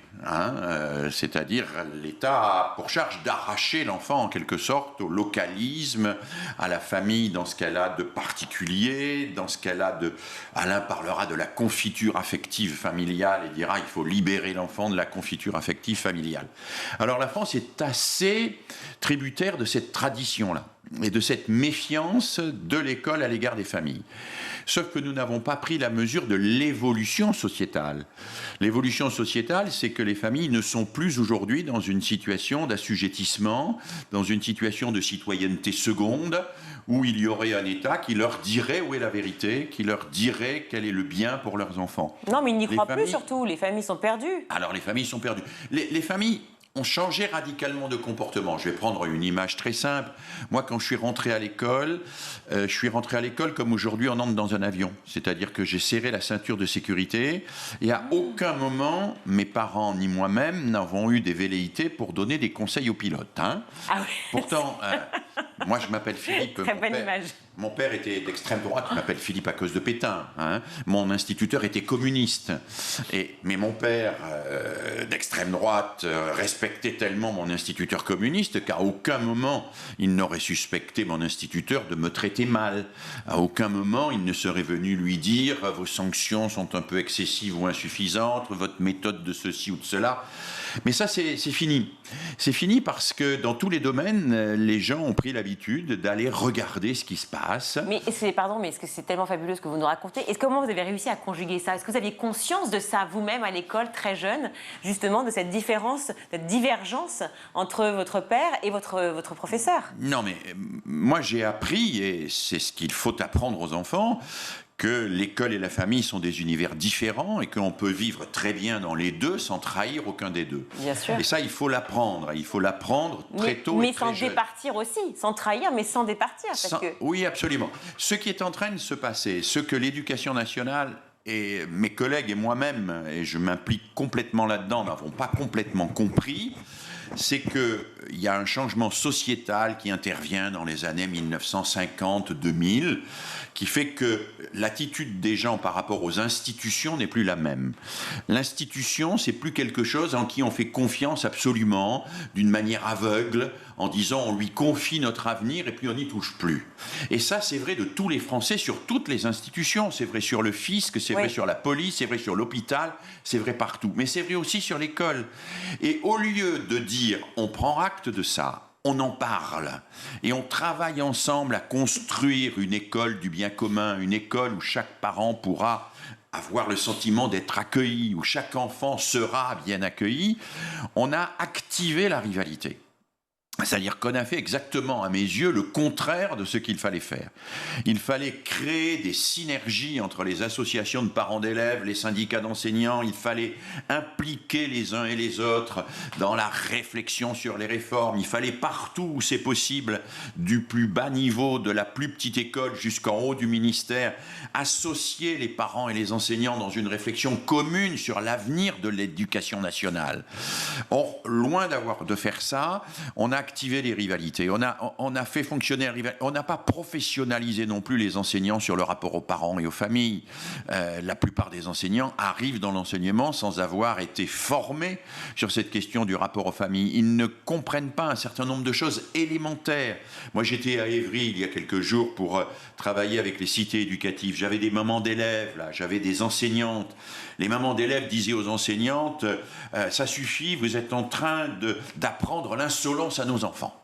C'est-à-dire l'État a pour charge d'arracher l'enfant en quelque sorte au localisme, à la famille dans ce qu'elle a de particulier, dans ce qu'elle a de... Alain parlera de la confiture affective familiale et dira il faut libérer l'enfant de la confiture affective familiale. Alors la France est assez tributaire de cette tradition-là et de cette méfiance de l'école à l'égard des familles. Sauf que nous n'avons pas pris la mesure de l'évolution sociétale. L'évolution sociétale, c'est que les familles ne sont plus aujourd'hui dans une situation d'assujettissement, dans une situation de citoyenneté seconde, où il y aurait un État qui leur dirait où est la vérité, qui leur dirait quel est le bien pour leurs enfants. Non, mais ils n'y croient plus surtout, les familles sont perdues. Alors les familles sont perdues. Les familles ont changé radicalement de comportement. Je vais prendre une image très simple. Moi, quand je suis rentré à l'école, comme aujourd'hui on entre dans un avion. C'est-à-dire que j'ai serré la ceinture de sécurité et à aucun moment, mes parents ni moi-même n'avons eu des velléités pour donner des conseils aux pilotes. Ah oui. Pourtant, moi je m'appelle Philippe. Très bonne image. Mon père était d'extrême droite, il m'appelle Philippe à cause de Pétain. Mon instituteur était communiste. Mais mon père, d'extrême droite, respectait tellement mon instituteur communiste qu'à aucun moment il n'aurait suspecté mon instituteur de me traiter mal. À aucun moment il ne serait venu lui dire « vos sanctions sont un peu excessives ou insuffisantes, votre méthode de ceci ou de cela ». Mais ça, c'est fini. C'est fini parce que dans tous les domaines, les gens ont pris l'habitude d'aller regarder ce qui se passe. Mais est-ce que c'est tellement fabuleux ce que vous nous racontez? Comment vous avez réussi à conjuguer ça? Est-ce que vous aviez conscience de ça vous-même à l'école, très jeune, justement, de cette différence, cette divergence entre votre père et votre professeur? Non, mais moi j'ai appris, et c'est ce qu'il faut apprendre aux enfants, que l'école et la famille sont des univers différents et qu'on peut vivre très bien dans les deux sans trahir aucun des deux. Bien sûr. Et ça, il faut l'apprendre. Il faut l'apprendre très tôt et très jeune. Mais sans départir aussi. Sans trahir, mais sans départir. Oui, absolument. Ce qui est en train de se passer, ce que l'Éducation nationale et mes collègues et moi-même, et je m'implique complètement là-dedans, n'avons pas complètement compris, c'est qu'il y a un changement sociétal qui intervient dans les années 1950-2000, qui fait que l'attitude des gens par rapport aux institutions n'est plus la même. L'institution, c'est plus quelque chose en qui on fait confiance absolument, d'une manière aveugle, en disant on lui confie notre avenir et puis on n'y touche plus. Et ça, c'est vrai de tous les Français sur toutes les institutions. C'est vrai sur le fisc, c'est vrai sur la police, c'est vrai sur l'hôpital, c'est vrai partout. Mais c'est vrai aussi sur l'école. Et au lieu de dire on prend acte de ça, on en parle et on travaille ensemble à construire une école du bien commun, une école où chaque parent pourra avoir le sentiment d'être accueilli, où chaque enfant sera bien accueilli, on a activé la rivalité. C'est-à-dire qu'on a fait exactement, à mes yeux, le contraire de ce qu'il fallait faire. Il fallait créer des synergies entre les associations de parents d'élèves, les syndicats d'enseignants, il fallait impliquer les uns et les autres dans la réflexion sur les réformes, il fallait partout où c'est possible, du plus bas niveau, de la plus petite école jusqu'en haut du ministère, associer les parents et les enseignants dans une réflexion commune sur l'avenir de l'éducation nationale. Or, loin de faire ça, on a activé les rivalités, on a fait fonctionner la rivalité, on n'a pas professionnalisé non plus les enseignants sur le rapport aux parents et aux familles. La plupart des enseignants arrivent dans l'enseignement sans avoir été formés sur cette question du rapport aux familles. Ils ne comprennent pas un certain nombre de choses élémentaires. Moi, j'étais à Évry il y a quelques jours pour travailler avec les cités éducatives. J'avais des mamans d'élèves, là, j'avais des enseignantes. Les mamans d'élèves disaient aux enseignantes « ça suffit, vous êtes en train d'apprendre l'insolence à nos enfants ».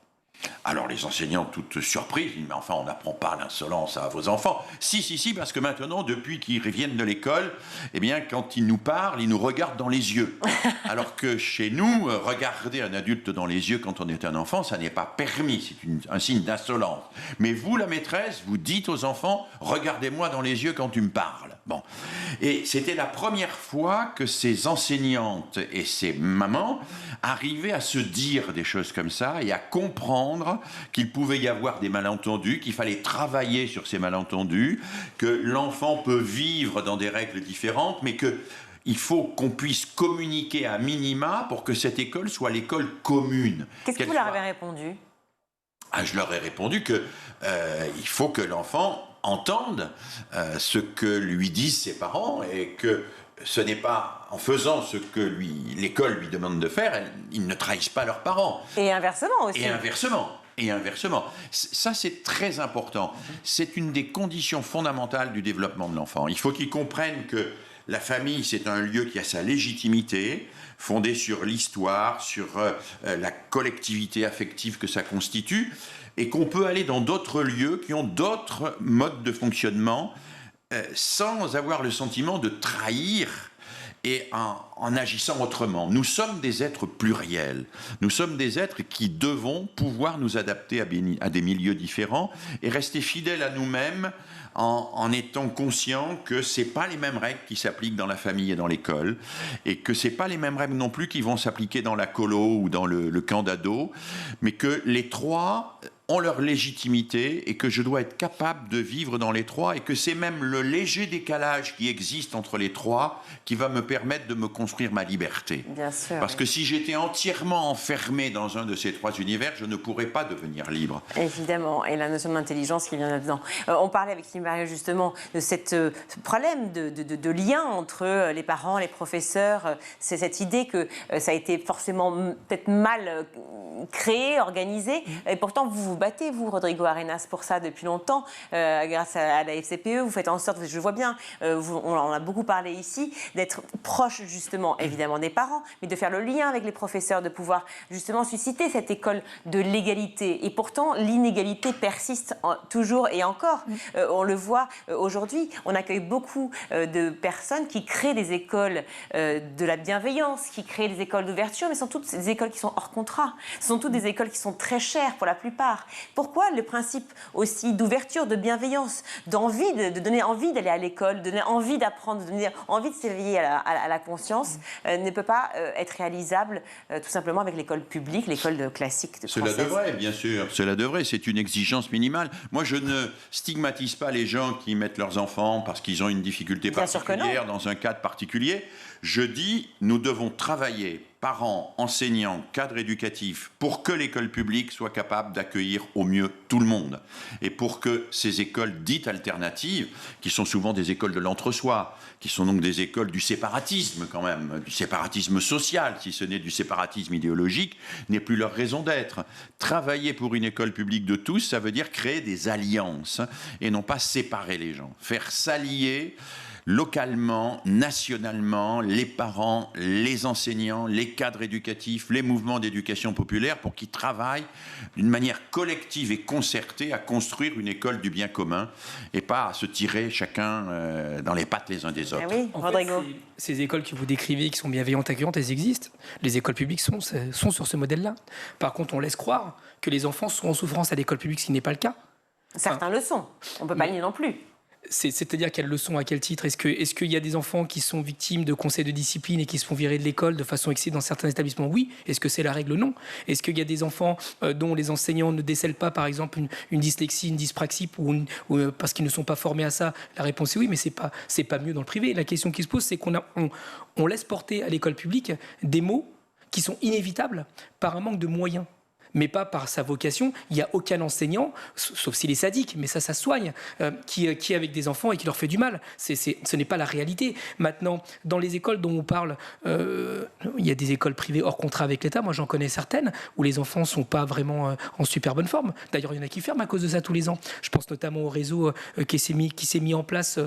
Alors les enseignants, toutes surprises, disent « Mais enfin, on n'apprend pas l'insolence à vos enfants. » Si, parce que maintenant, depuis qu'ils reviennent de l'école, eh bien, quand ils nous parlent, ils nous regardent dans les yeux. Alors que chez nous, regarder un adulte dans les yeux quand on est un enfant, ça n'est pas permis, c'est un signe d'insolence. Mais vous, la maîtresse, vous dites aux enfants « Regardez-moi dans les yeux quand tu me parles. » Bon. Et c'était la première fois que ces enseignantes et ces mamans arrivaient à se dire des choses comme ça et à comprendre qu'il pouvait y avoir des malentendus, qu'il fallait travailler sur ces malentendus, que l'enfant peut vivre dans des règles différentes, mais qu'il faut qu'on puisse communiquer à minima pour que cette école soit l'école commune. Qu'est-ce que vous leur avez répondu ? Je leur ai répondu que il faut que l'enfant entende ce que lui disent ses parents et que ce n'est pas en faisant ce que l'école lui demande de faire, ils ne trahissent pas leurs parents. Et inversement aussi. Et inversement. Ça, c'est très important. C'est une des conditions fondamentales du développement de l'enfant. Il faut qu'ils comprennent que la famille, c'est un lieu qui a sa légitimité, fondée sur l'histoire, sur la collectivité affective que ça constitue, et qu'on peut aller dans d'autres lieux qui ont d'autres modes de fonctionnement sans avoir le sentiment de trahir et en agissant autrement. Nous sommes des êtres pluriels. Nous sommes des êtres qui devons pouvoir nous adapter à des milieux différents et rester fidèles à nous-mêmes en étant conscients que ce n'est pas les mêmes règles qui s'appliquent dans la famille et dans l'école et que ce n'est pas les mêmes règles non plus qui vont s'appliquer dans la colo ou dans le camp d'ado, mais que les trois ont leur légitimité et que je dois être capable de vivre dans les trois et que c'est même le léger décalage qui existe entre les trois qui va me permettre de me construire ma liberté. Bien sûr. Parce que si j'étais entièrement enfermé dans un de ces trois univers, je ne pourrais pas devenir libre. Évidemment, et la notion d'intelligence qui vient là-dedans. On parlait avec Mario justement de ce problème de lien entre les parents, les professeurs. C'est cette idée que ça a été forcément peut-être mal créé, organisé, et pourtant vous vous battez, vous, Rodrigo Arenas, pour ça depuis longtemps, grâce à la FCPE, vous faites en sorte, je vois bien, on en a beaucoup parlé ici, d'être proche justement, évidemment, des parents, mais de faire le lien avec les professeurs, de pouvoir justement susciter cette école de l'égalité. Et pourtant, l'inégalité persiste toujours et encore. On le voit aujourd'hui, on accueille beaucoup de personnes qui créent des écoles de la bienveillance, qui créent des écoles d'ouverture, mais ce sont toutes des écoles qui sont hors contrat. Ce sont toutes des écoles qui sont très chères pour la plupart. Pourquoi le principe aussi d'ouverture, de bienveillance, d'envie, de donner envie d'aller à l'école, de donner envie d'apprendre, de donner envie de s'éveiller à la conscience, ne peut pas être réalisable tout simplement avec l'école publique, l'école classique de française. Cela devrait, bien sûr. Cela devrait, c'est une exigence minimale. Moi, je ne stigmatise pas les gens qui mettent leurs enfants parce qu'ils ont une difficulté particulière dans un cadre particulier. Je dis, nous devons travailler, parents, enseignants, cadres éducatifs, pour que l'école publique soit capable d'accueillir au mieux tout le monde. Et pour que ces écoles dites alternatives, qui sont souvent des écoles de l'entre-soi, qui sont donc des écoles du séparatisme quand même, du séparatisme social, si ce n'est du séparatisme idéologique, n'aient plus leur raison d'être. Travailler pour une école publique de tous, ça veut dire créer des alliances et non pas séparer les gens. Faire s'allier localement, nationalement, les parents, les enseignants, les cadres éducatifs, les mouvements d'éducation populaire pour qu'ils travaillent d'une manière collective et concertée à construire une école du bien commun et pas à se tirer chacun dans les pattes les uns des autres. Oui, Rodrigo. Ces écoles que vous décrivez, qui sont bienveillantes, accueillantes, elles existent. Les écoles publiques sont sur ce modèle-là. Par contre, on laisse croire que les enfants sont en souffrance à l'école publique, ce qui n'est pas le cas. Certains le sont. On ne peut pas le nier non plus. C'est-à-dire quelles leçons, à quel titre ? Est-ce qu'il y a des enfants qui sont victimes de conseils de discipline et qui se font virer de l'école de façon excessive dans certains établissements ? Oui. Est-ce que c'est la règle ? Non. Est-ce qu'il y a des enfants dont les enseignants ne décèlent pas, par exemple, une dyslexie, une dyspraxie ou parce qu'ils ne sont pas formés à ça ? La réponse est oui, mais c'est pas mieux dans le privé. La question qui se pose, c'est qu'on laisse porter à l'école publique des mots qui sont inévitables par un manque de moyens, mais pas par sa vocation. Il n'y a aucun enseignant, sauf s'il est sadique, mais ça se soigne, qui est avec des enfants et qui leur fait du mal. Ce n'est pas la réalité. Maintenant, dans les écoles dont on parle, il y a des écoles privées hors contrat avec l'État. Moi, j'en connais certaines où les enfants ne sont pas vraiment en super bonne forme. D'ailleurs, il y en a qui ferment à cause de ça tous les ans. Je pense notamment au réseau qui s'est mis en place,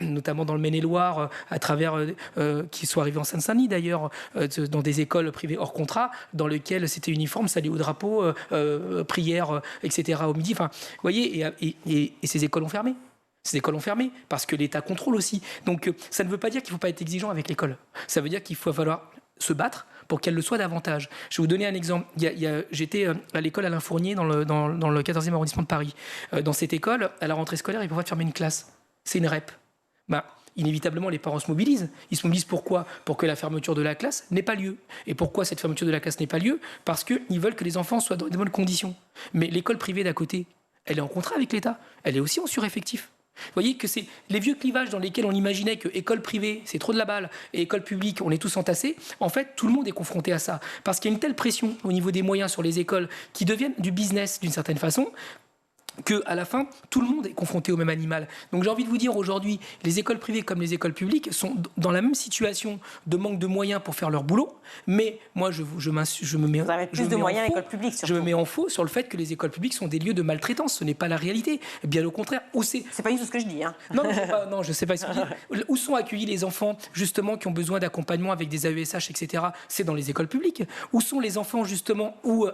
notamment dans le Maine-et-Loire, à travers, qui sont arrivés en Seine-Saint-Denis d'ailleurs, dans des écoles privées hors contrat, dans lesquelles c'était uniforme, ça allait au drame drapeaux, prières, etc. au midi. Enfin, vous voyez, et ces écoles ont fermé. Ces écoles ont fermé parce que l'État contrôle aussi. Donc ça ne veut pas dire qu'il ne faut pas être exigeant avec l'école. Ça veut dire qu'il faut falloir se battre pour qu'elle le soit davantage. Je vais vous donner un exemple. J'étais à l'école Alain Fournier dans le 14e arrondissement de Paris. Dans cette école, à la rentrée scolaire, ils peuvent fermer une classe. C'est une REP. Inévitablement, les parents se mobilisent. Ils se mobilisent pourquoi ? Pour que la fermeture de la classe n'ait pas lieu. Et pourquoi cette fermeture de la classe n'est pas lieu ? Parce qu'ils veulent que les enfants soient dans de bonnes conditions. Mais l'école privée d'à côté, elle est en contrat avec l'État. Elle est aussi en sureffectif. Vous voyez que c'est les vieux clivages dans lesquels on imaginait que école privée, c'est trop de la balle, et école publique, on est tous entassés. En fait, tout le monde est confronté à ça. Parce qu'il y a une telle pression au niveau des moyens sur les écoles qui deviennent du business d'une certaine façon, qu'à la fin, tout le monde est confronté au même animal. Donc j'ai envie de vous dire aujourd'hui, les écoles privées comme les écoles publiques sont dans la même situation de manque de moyens pour faire leur boulot, mais moi je me mets vous avez plus de moyens à l'école publique, surtout. Je me mets en faux sur le fait que les écoles publiques sont des lieux de maltraitance. Ce n'est pas la réalité. Bien au contraire. C'est pas du tout ce que je dis. Hein. Non, je sais pas ce que je dis. Où sont accueillis les enfants justement qui ont besoin d'accompagnement avec des AESH, etc. C'est dans les écoles publiques. Où sont les enfants justement où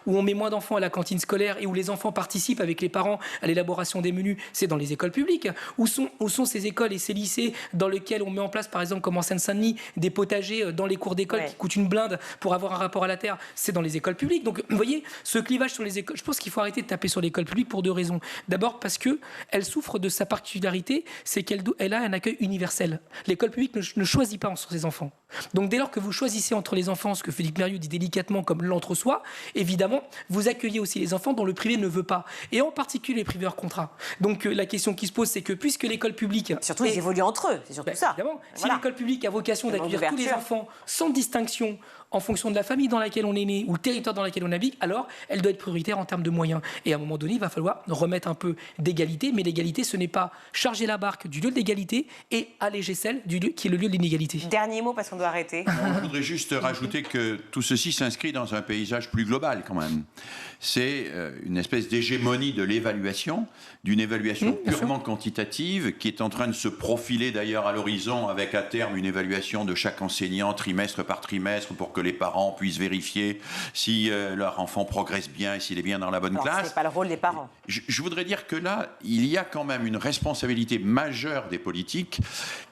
on met moins d'enfants à la cantine scolaire et où les enfants participent avec les parents à l'élaboration des menus, c'est dans les écoles publiques. Où sont ces écoles et ces lycées dans lesquels on met en place, par exemple, comme en Seine-Saint-Denis, des potagers dans les cours d'école qui coûtent une blinde pour avoir un rapport à la terre, c'est dans les écoles publiques. Donc, vous voyez, ce clivage sur les écoles, je pense qu'il faut arrêter de taper sur l'école publique pour deux raisons. D'abord, parce qu'elle souffre de sa particularité, c'est qu'elle a un accueil universel. L'école publique ne choisit pas entre ses enfants. Donc, dès lors que vous choisissez entre les enfants, ce que Philippe Mérieux dit délicatement comme l'entre-soi, évidemment, vous accueillez aussi les enfants dont le privé ne veut pas. Et en particulier les privés hors contrat. Donc la question qui se pose, c'est que puisque l'école publique... Surtout, ils évoluent entre eux, c'est surtout ça. Évidemment, si l'école publique a vocation d'accueillir tous les enfants sans distinction en fonction de la famille dans laquelle on est né ou le territoire dans lequel on habite, alors elle doit être prioritaire en termes de moyens. Et à un moment donné, il va falloir remettre un peu d'égalité, mais l'égalité, ce n'est pas charger la barque du lieu de l'égalité et alléger celle du lieu qui est le lieu de l'inégalité. Dernier mot, parce qu'on doit arrêter. Je voudrais juste rajouter que tout ceci s'inscrit dans un paysage plus global quand même. C'est une espèce d'hégémonie de l'évaluation, d'une évaluation purement quantitative qui est en train de se profiler d'ailleurs à l'horizon avec à terme une évaluation de chaque enseignant trimestre par trimestre pour que les parents puissent vérifier si leur enfant progresse bien et s'il est bien dans la bonne classe. C'est pas le rôle des parents. Je voudrais dire que là, il y a quand même une responsabilité majeure des politiques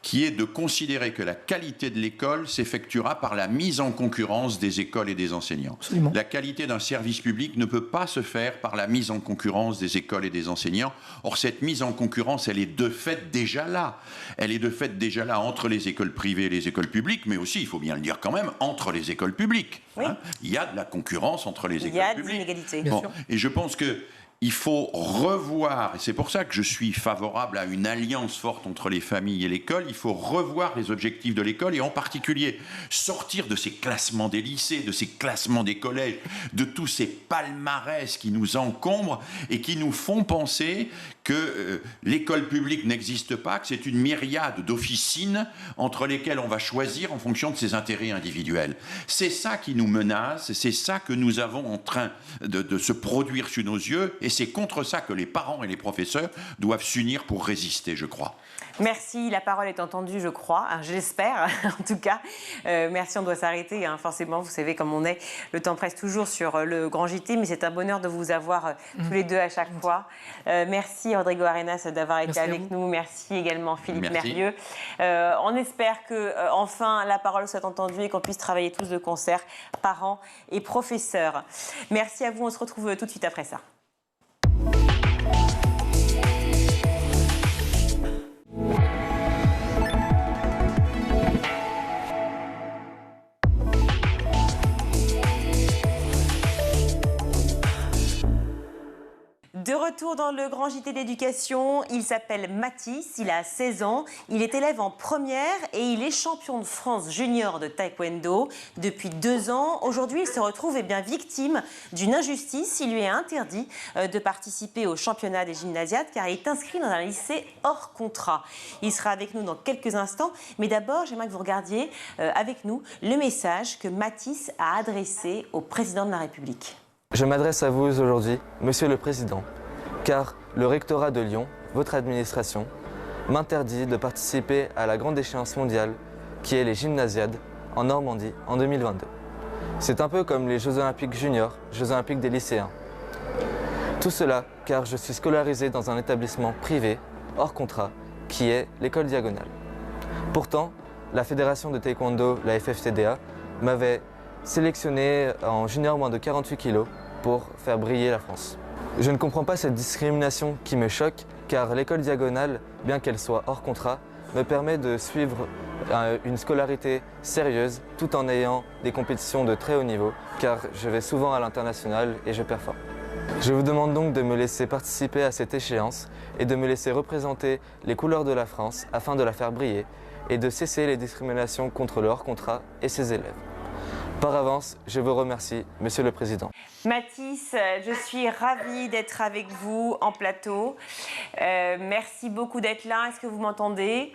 qui est de considérer que la qualité de l'école s'effectuera par la mise en concurrence des écoles et des enseignants. Absolument. La qualité d'un service public ne peut pas se faire par la mise en concurrence des écoles et des enseignants. Or, cette mise en concurrence, elle est de fait déjà là. Elle est de fait déjà là entre les écoles privées et les écoles publiques, mais aussi, il faut bien le dire quand même, entre les écoles publiques. Oui. Il y a de la concurrence entre les écoles publiques. Il y a des inégalités. Bon, et je pense que il faut revoir, et c'est pour ça que je suis favorable à une alliance forte entre les familles et l'école, il faut revoir les objectifs de l'école et en particulier sortir de ces classements des lycées, de ces classements des collèges, de tous ces palmarès qui nous encombrent et qui nous font penser que l'école publique n'existe pas, que c'est une myriade d'officines entre lesquelles on va choisir en fonction de ses intérêts individuels. C'est ça qui nous menace, c'est ça que nous avons en train de se produire sous nos yeux. Et c'est contre ça que les parents et les professeurs doivent s'unir pour résister, je crois. Merci, la parole est entendue, je crois, je l'espère en tout cas. Merci, on doit s'arrêter, hein, forcément, vous savez comme on est, le temps presse toujours sur le Grand JT, mais c'est un bonheur de vous avoir tous les deux à chaque fois. Merci Rodrigo Arenas d'avoir été avec nous, merci également Philippe Mérieux. On espère que enfin la parole soit entendue et qu'on puisse travailler tous de concert, parents et professeurs. Merci à vous, on se retrouve tout de suite après ça. De retour dans le Grand JT d'éducation, il s'appelle Mathis, il a 16 ans, il est élève en première et il est champion de France junior de taekwondo depuis 2 ans. Aujourd'hui, il se retrouve victime d'une injustice. Il lui est interdit de participer au championnat des gymnasiades car il est inscrit dans un lycée hors contrat. Il sera avec nous dans quelques instants, mais d'abord, j'aimerais que vous regardiez avec nous le message que Mathis a adressé au président de la République. Je m'adresse à vous aujourd'hui, Monsieur le Président, car le rectorat de Lyon, votre administration, m'interdit de participer à la grande échéance mondiale qui est les gymnasiades en Normandie en 2022. C'est un peu comme les Jeux Olympiques juniors, Jeux Olympiques des lycéens. Tout cela car je suis scolarisé dans un établissement privé, hors contrat, qui est l'école Diagonale. Pourtant, la fédération de taekwondo, la FFTDA, m'avait sélectionné en junior moins de 48 kg pour faire briller la France. Je ne comprends pas cette discrimination qui me choque, car l'école Diagonale, bien qu'elle soit hors contrat, me permet de suivre une scolarité sérieuse tout en ayant des compétitions de très haut niveau, car je vais souvent à l'international et je performe. Je vous demande donc de me laisser participer à cette échéance et de me laisser représenter les couleurs de la France afin de la faire briller et de cesser les discriminations contre le hors-contrat et ses élèves. Par avance, je vous remercie, Monsieur le Président. Mathis, je suis ravie d'être avec vous en plateau. Merci beaucoup d'être là. Est-ce que vous m'entendez ?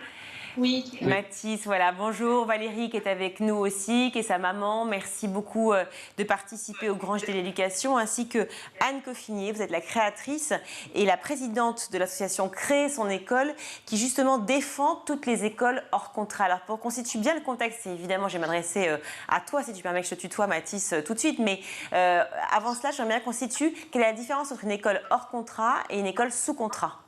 Oui. Mathis, voilà. Bonjour Valérie qui est avec nous aussi, qui est sa maman. Merci beaucoup de participer au Grand JT de l'Éducation, ainsi que Anne Coffinier. Vous êtes la créatrice et la présidente de l'association Créer son école, qui justement défend toutes les écoles hors contrat. Alors pour qu'on situe bien le contexte, et évidemment je vais m'adresser à toi, si tu permets que je te tutoie Mathis tout de suite, mais avant cela, j'aimerais bien qu'on situe quelle est la différence entre une école hors contrat et une école sous contrat.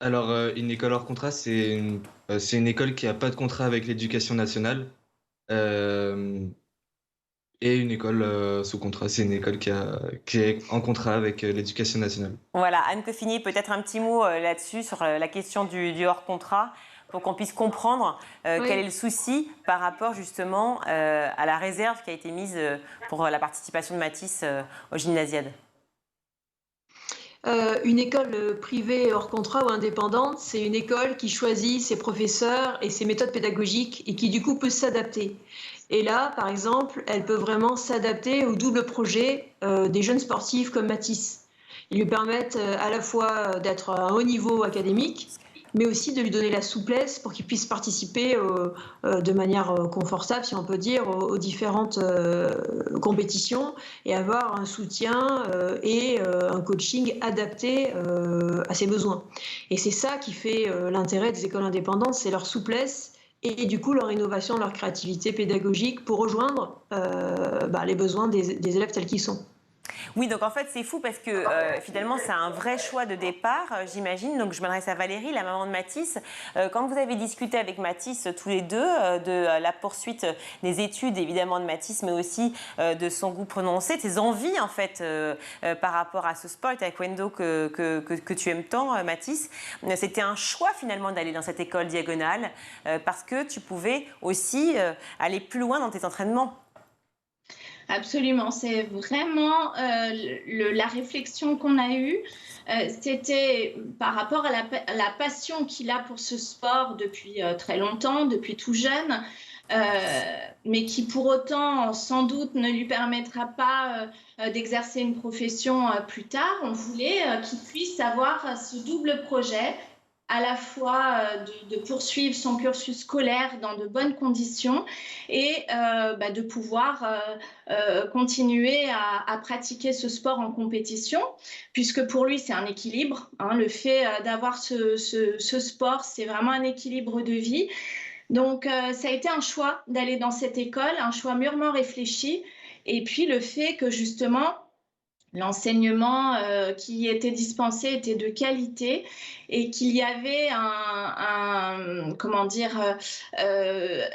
Alors, une école hors contrat, c'est une école qui n'a pas de contrat avec l'éducation nationale. Et une école sous contrat, c'est une école qui est en contrat avec l'éducation nationale. Voilà, Anne Coffinier, peut-être un petit mot là-dessus, sur la question du hors contrat, pour qu'on puisse comprendre quel est le souci par rapport justement à la réserve qui a été mise pour la participation de Mathis au gymnasiade. Une école privée hors contrat ou indépendante, c'est une école qui choisit ses professeurs et ses méthodes pédagogiques et qui du coup peut s'adapter. Et là, par exemple, elle peut vraiment s'adapter au double projet des jeunes sportifs comme Mathis. Ils lui permettent à la fois d'être à un haut niveau académique, mais aussi de lui donner la souplesse pour qu'il puisse participer de manière confortable, si on peut dire, aux différentes compétitions et avoir un soutien et un coaching adapté à ses besoins. Et c'est ça qui fait l'intérêt des écoles indépendantes, c'est leur souplesse et du coup leur innovation, leur créativité pédagogique pour rejoindre les besoins des élèves tels qu'ils sont. Oui, donc en fait, c'est fou parce que finalement, c'est un vrai choix de départ, j'imagine. Donc, je m'adresse à Valérie, la maman de Mathis. Quand vous avez discuté avec Mathis, tous les deux, de la poursuite des études, évidemment, de Mathis, mais aussi de son goût prononcé, de ses envies, en fait, par rapport à ce sport, taekwondo, que tu aimes tant, Mathis, c'était un choix, finalement, d'aller dans cette école Diagonale parce que tu pouvais aussi aller plus loin dans tes entraînements. Absolument, c'est vraiment la réflexion qu'on a eue. C'était par rapport à la passion qu'il a pour ce sport depuis très longtemps, depuis tout jeune, mais qui pour autant sans doute ne lui permettra pas d'exercer une profession plus tard. On voulait qu'il puisse avoir ce double projet, à la fois de poursuivre son cursus scolaire dans de bonnes conditions et de pouvoir continuer à pratiquer ce sport en compétition, puisque pour lui, c'est un équilibre. Le fait d'avoir ce sport, c'est vraiment un équilibre de vie. Donc, ça a été un choix d'aller dans cette école, un choix mûrement réfléchi. Et puis, le fait que justement, l'enseignement qui était dispensé était de qualité et qu'il y avait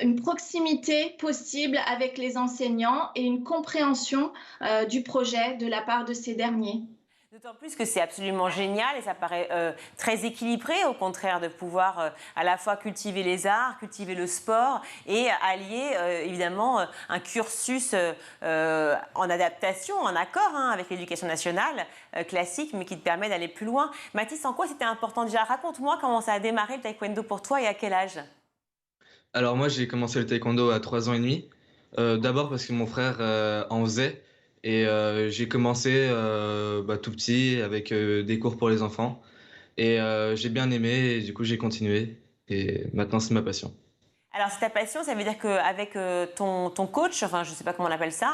une proximité possible avec les enseignants et une compréhension du projet de la part de ces derniers. D'autant plus que c'est absolument génial et ça paraît très équilibré, au contraire, de pouvoir à la fois cultiver les arts, cultiver le sport et allier évidemment un cursus en adaptation, en accord avec l'éducation nationale classique, mais qui te permet d'aller plus loin. Mathis, en quoi c'était important déjà? Raconte-moi comment ça a démarré le taekwondo pour toi et à quel âge? Alors moi, j'ai commencé le taekwondo à 3 ans et demi. D'abord parce que mon frère en faisait. Et j'ai commencé tout petit avec des cours pour les enfants. Et j'ai bien aimé et du coup j'ai continué. Et maintenant c'est ma passion. Alors, c'est ta passion, ça veut dire qu'avec ton coach, enfin, je ne sais pas comment on appelle ça,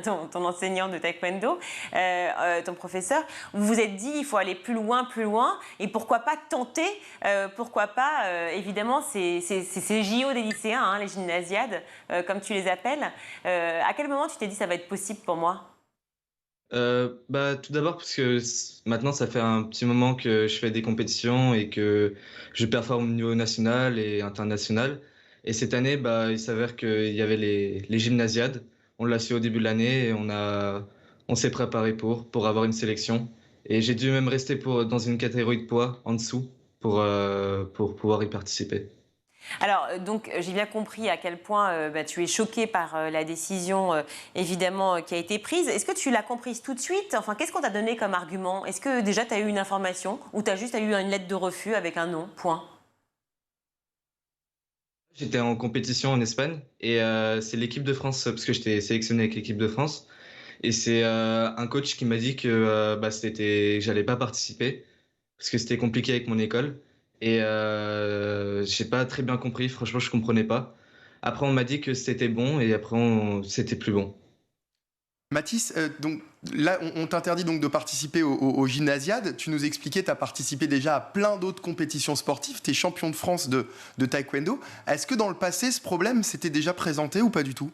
ton enseignant de taekwondo, ton professeur, vous vous êtes dit, il faut aller plus loin, et pourquoi pas tenter, pourquoi pas, évidemment, c'est ces JO des lycéens, hein, les gymnasiades, comme tu les appelles. À quel moment tu t'es dit, ça va être possible pour moi ? Tout d'abord parce que maintenant ça fait un petit moment que je fais des compétitions et que je performe au niveau national et international. Et cette année, il s'avère qu'il y avait les gymnasiades. On l'a su au début de l'année et on s'est préparé pour avoir une sélection. Et j'ai dû même rester dans une catégorie de poids en dessous pour pouvoir y participer. Alors, donc, j'ai bien compris à quel point tu es choqué par la décision, évidemment, qui a été prise. Est-ce que tu l'as comprise tout de suite ? Enfin, qu'est-ce qu'on t'a donné comme argument ? Est-ce que déjà, tu as eu une information ou tu as juste eu une lettre de refus avec un non, point ? J'étais en compétition en Espagne et c'est l'équipe de France, parce que j'étais sélectionné avec l'équipe de France. Et c'est un coach qui m'a dit que j'allais pas participer parce que c'était compliqué avec mon école. Et j'ai pas très bien compris, franchement, je comprenais pas. Après, on m'a dit que c'était bon et après, c'était plus bon. Mathis, donc là, on t'interdit donc de participer au gymnasiade. Tu nous expliquais, tu as participé déjà à plein d'autres compétitions sportives. Tu es champion de France de taekwondo. Est-ce que dans le passé, ce problème s'était déjà présenté ou pas du tout ?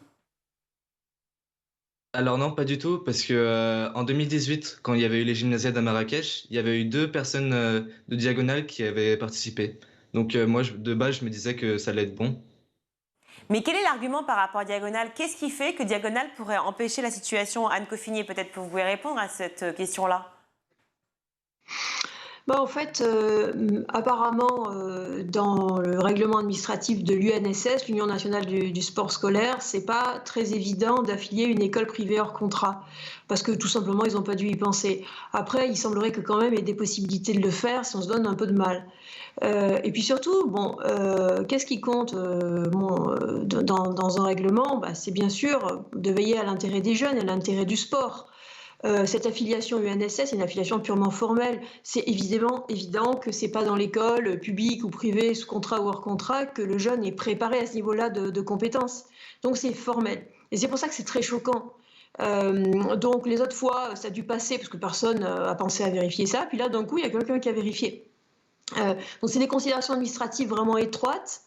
Alors non, pas du tout, parce que en 2018, quand il y avait eu les gymnasiades à Marrakech, il y avait eu 2 personnes de Diagonale qui avaient participé. Donc moi, de base, je me disais que ça allait être bon. Mais quel est l'argument par rapport à Diagonale ? Qu'est-ce qui fait que Diagonale pourrait empêcher la situation ? Anne Coffinier, peut-être que vous pouvez répondre à cette question-là. En fait, apparemment, dans le règlement administratif de l'UNSS, l'Union nationale du sport scolaire, c'est pas très évident d'affilier une école privée hors contrat, parce que tout simplement, ils n'ont pas dû y penser. Après, il semblerait que quand même il y ait des possibilités de le faire si on se donne un peu de mal. Et puis surtout, qu'est-ce qui compte dans un règlement ? C'est bien sûr de veiller à l'intérêt des jeunes et à l'intérêt du sport. Cette affiliation UNSS est une affiliation purement formelle. C'est évident que ce n'est pas dans l'école publique ou privée, sous contrat ou hors contrat, que le jeune est préparé à ce niveau-là de compétences. Donc c'est formel. Et c'est pour ça que c'est très choquant. Donc les autres fois, ça a dû passer parce que personne n'a pensé à vérifier ça. Puis là, d'un coup, il y a quelqu'un qui a vérifié. Donc c'est des considérations administratives vraiment étroites.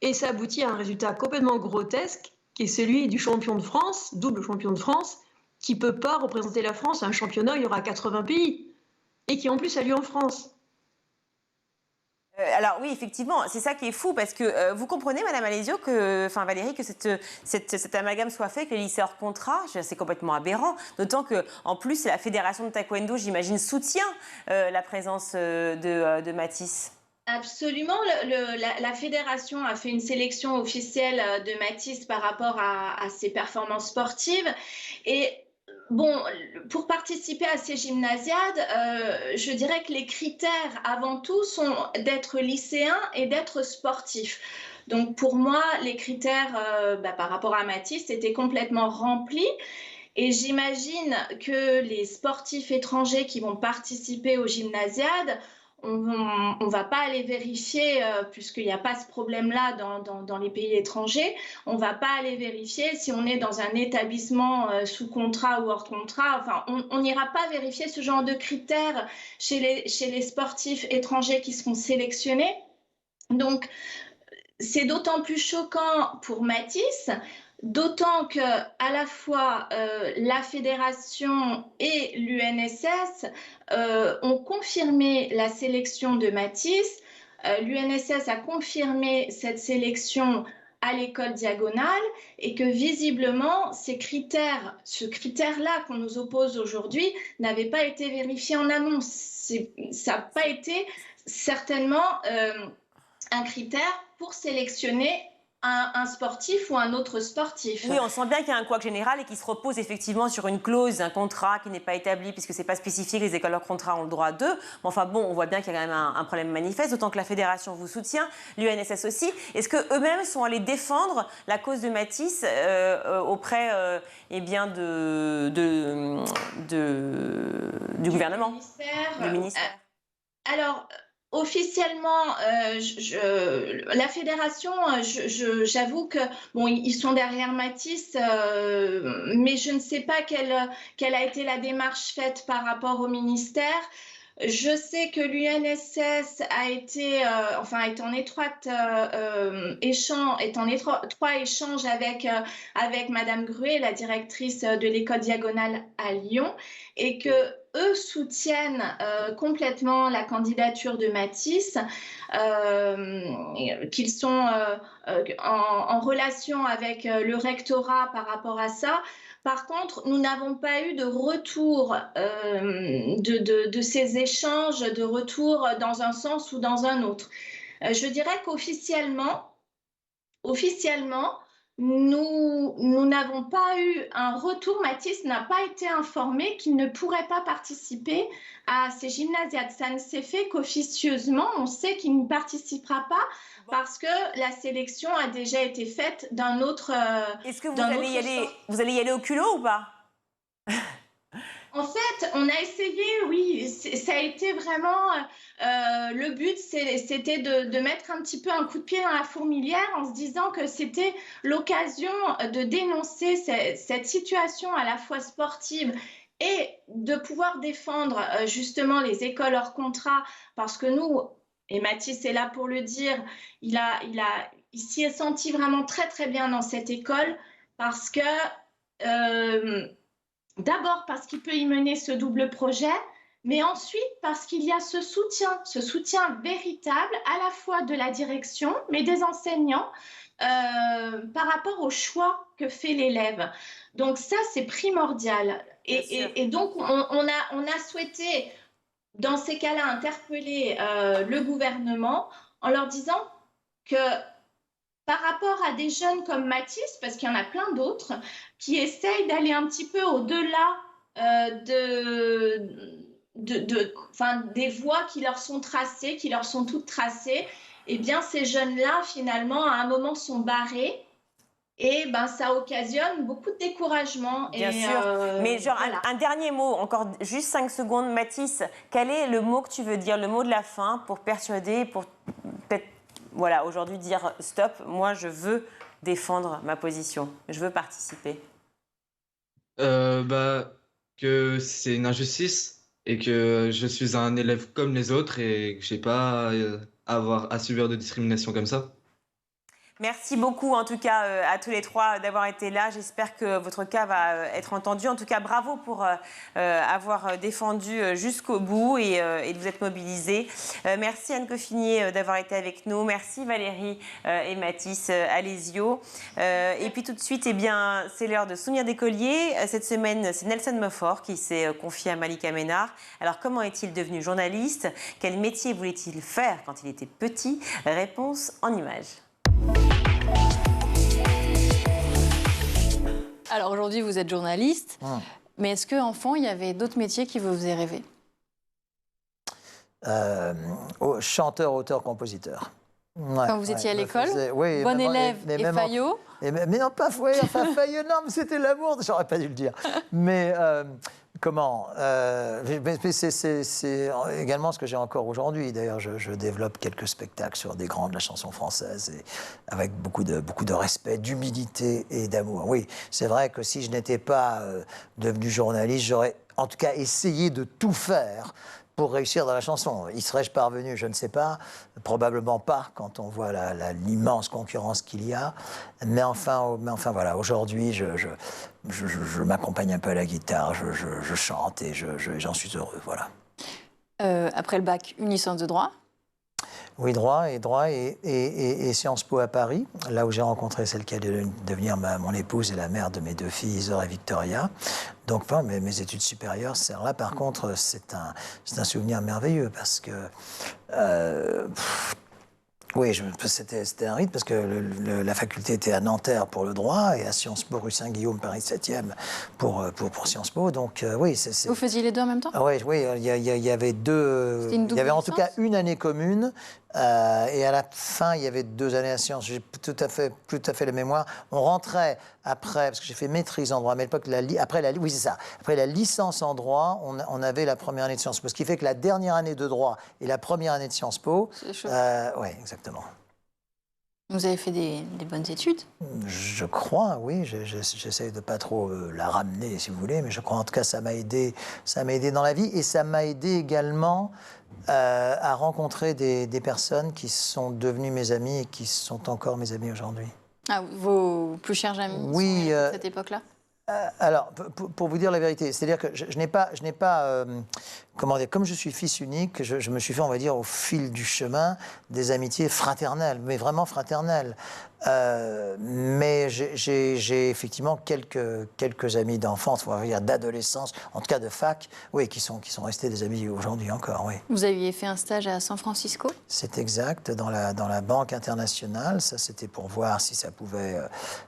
Et ça aboutit à un résultat complètement grotesque, qui est celui du champion de France, double champion de France, qui ne peut pas représenter la France à un championnat où il y aura 80 pays, et qui en plus a lieu en France. Alors oui, effectivement, c'est ça qui est fou, parce que vous comprenez, Madame Alesio, Valérie, que cet amalgame soit fait, que les lycées hors contrat, c'est complètement aberrant, d'autant qu'en plus, la fédération de taekwondo, j'imagine, soutient la présence de Mathis. Absolument. La fédération a fait une sélection officielle de Mathis par rapport à ses performances sportives. Et pour participer à ces gymnasiades, je dirais que les critères avant tout sont d'être lycéen et d'être sportif. Donc pour moi, les critères par rapport à Mathis étaient complètement remplis. Et j'imagine que les sportifs étrangers qui vont participer aux gymnasiades, on ne va pas aller vérifier, puisqu'il n'y a pas ce problème-là dans les pays étrangers, on ne va pas aller vérifier si on est dans un établissement sous contrat ou hors contrat. Enfin, on n'ira pas vérifier ce genre de critères chez les sportifs étrangers qui seront sélectionnés. Donc, c'est d'autant plus choquant pour Mathis, d'autant que à la fois la fédération et l'UNSS ont confirmé la sélection de Mathis. L'UNSS a confirmé cette sélection à l'école Diagonale et que visiblement ce critère-là qu'on nous oppose aujourd'hui n'avait pas été vérifié en amont. Ça n'a pas été certainement un critère pour sélectionner un sportif ou un autre sportif. Oui, on sent bien qu'il y a un couac général et qui se repose effectivement sur une clause, un contrat qui n'est pas établi puisque ce n'est pas spécifié que les écoles hors contrat ont le droit d'eux. Mais enfin on voit bien qu'il y a quand même un problème manifeste, d'autant que la fédération vous soutient, l'UNSS aussi. Est-ce qu'eux-mêmes sont allés défendre la cause de Mathis auprès du gouvernement, du ministère. Alors, Officiellement, la fédération, j'avoue que bon, ils sont derrière Mathis, mais je ne sais pas quelle a été la démarche faite par rapport au ministère. Je sais que l'UNSS est en étroit échange avec Madame Gruet, la directrice de l'école Diagonale à Lyon, et que eux soutiennent complètement la candidature de Mathis, qu'ils sont en relation avec le rectorat par rapport à ça. Par contre, nous n'avons pas eu de retour de ces échanges, de retour dans un sens ou dans un autre. Je dirais qu'officiellement, nous n'avons pas eu un retour. Mathis n'a pas été informé qu'il ne pourrait pas participer à ces gymnasiades. Ça ne s'est fait qu'officieusement. On sait qu'il ne participera pas parce que la sélection a déjà été faite d'un autre. Est-ce que vous allez y aller au culot ou pas? En fait, on a essayé, oui, ça a été vraiment, le but, c'était de mettre un petit peu un coup de pied dans la fourmilière en se disant que c'était l'occasion de dénoncer cette situation à la fois sportive et de pouvoir défendre justement les écoles hors contrat, parce que nous, et Mathis est là pour le dire, il s'y est senti vraiment très très bien dans cette école, parce que d'abord parce qu'il peut y mener ce double projet, mais ensuite parce qu'il y a ce soutien véritable à la fois de la direction, mais des enseignants par rapport au choix que fait l'élève. Donc ça, c'est primordial. Et donc, on a souhaité, dans ces cas-là, interpeller le gouvernement en leur disant que par rapport à des jeunes comme Mathis, parce qu'il y en a plein d'autres, qui essayent d'aller un petit peu au-delà des voies qui leur sont tracées, qui leur sont toutes tracées, eh bien ces jeunes-là, finalement, à un moment sont barrés. Et ben, ça occasionne beaucoup de découragement. Bien sûr. Mais genre, voilà. un dernier mot, encore juste 5 secondes. Mathis, quel est le mot que tu veux dire, le mot de la fin pour persuader, pour peut-être, voilà, aujourd'hui dire stop, moi je veux défendre ma position, je veux participer? Que c'est une injustice et que je suis un élève comme les autres et que je n'ai pas à avoir à subir de discrimination comme ça. Merci beaucoup en tout cas à tous les trois d'avoir été là. J'espère que votre cas va être entendu. En tout cas, bravo pour avoir défendu jusqu'au bout et de vous être mobilisés. Merci Anne Coffinier d'avoir été avec nous. Merci Valérie et Mathis Alesio. Et puis tout de suite, eh bien, c'est l'heure de Souvenirs d'écoliers. Cette semaine, c'est Nelson Moffort qui s'est confié à Malika Ménard. Alors, comment est-il devenu journaliste? Quel métier voulait-il faire quand il était petit? Réponse en images. Alors aujourd'hui, vous êtes journaliste, mais est-ce qu'enfant, il y avait d'autres métiers qui vous faisaient rêver? Chanteur, auteur, compositeur. Ouais, quand vous étiez à l'école, oui, bon élève et Fayot. Mais non, pas Fayot, non, mais c'était l'amour, j'aurais pas dû le dire. Mais comment c'est également ce que j'ai encore aujourd'hui. D'ailleurs, je développe quelques spectacles sur des grands de la chanson française, et avec beaucoup de respect, d'humilité et d'amour. Oui, c'est vrai que si je n'étais pas devenu journaliste, j'aurais en tout cas essayé de tout faire pour réussir dans la chanson. Y serais-je parvenu? Je ne sais pas. Probablement pas, quand on voit l'immense concurrence qu'il y a. Mais enfin voilà, aujourd'hui, je m'accompagne un peu à la guitare, je chante et j'en suis heureux, voilà. Après le bac, une licence de droit? Oui, droit et Sciences Po à Paris, là où j'ai rencontré celle qui allait devenir mon épouse et la mère de mes 2 filles, Isor et Victoria. Donc, enfin, mes études supérieures, là, par contre, c'est un souvenir merveilleux parce que... oui, c'était un rythme parce que la faculté était à Nanterre pour le droit et à Sciences Po rue Saint-Guillaume, Paris 7e pour Sciences Po. Donc oui, Vous faisiez les deux en même temps? Oui, il y avait deux. Il y avait en tout cas une année commune et à la fin il y avait 2 années à Sciences. J'ai tout à fait la mémoire. On rentrait après, parce que j'ai fait maîtrise en droit, mais à l'époque, oui, c'est ça. Après la licence en droit, on avait la première année de Sciences Po. Ce qui fait que la dernière année de droit et la première année de Sciences Po. Oui, exactement. Vous avez fait des bonnes études? Je crois, oui. J'essaie de ne pas trop la ramener, si vous voulez, mais je crois en tout cas ça m'a aidé dans la vie et ça m'a aidé également à rencontrer des personnes qui sont devenues mes amis et qui sont encore mes amis aujourd'hui. Ah, vos plus chers amis oui, à cette époque-là? Alors, pour vous dire la vérité, c'est-à-dire que je n'ai pas comment dire, comme je suis fils unique, je me suis fait, on va dire, au fil du chemin, des amitiés fraternelles, mais vraiment fraternelles. Mais j'ai effectivement quelques amis d'enfance, on va dire d'adolescence, en tout cas de fac, oui, qui sont restés des amis aujourd'hui encore, oui. Vous aviez fait un stage à San Francisco? C'est exact, dans la Banque internationale. Ça, c'était pour voir si ça pouvait,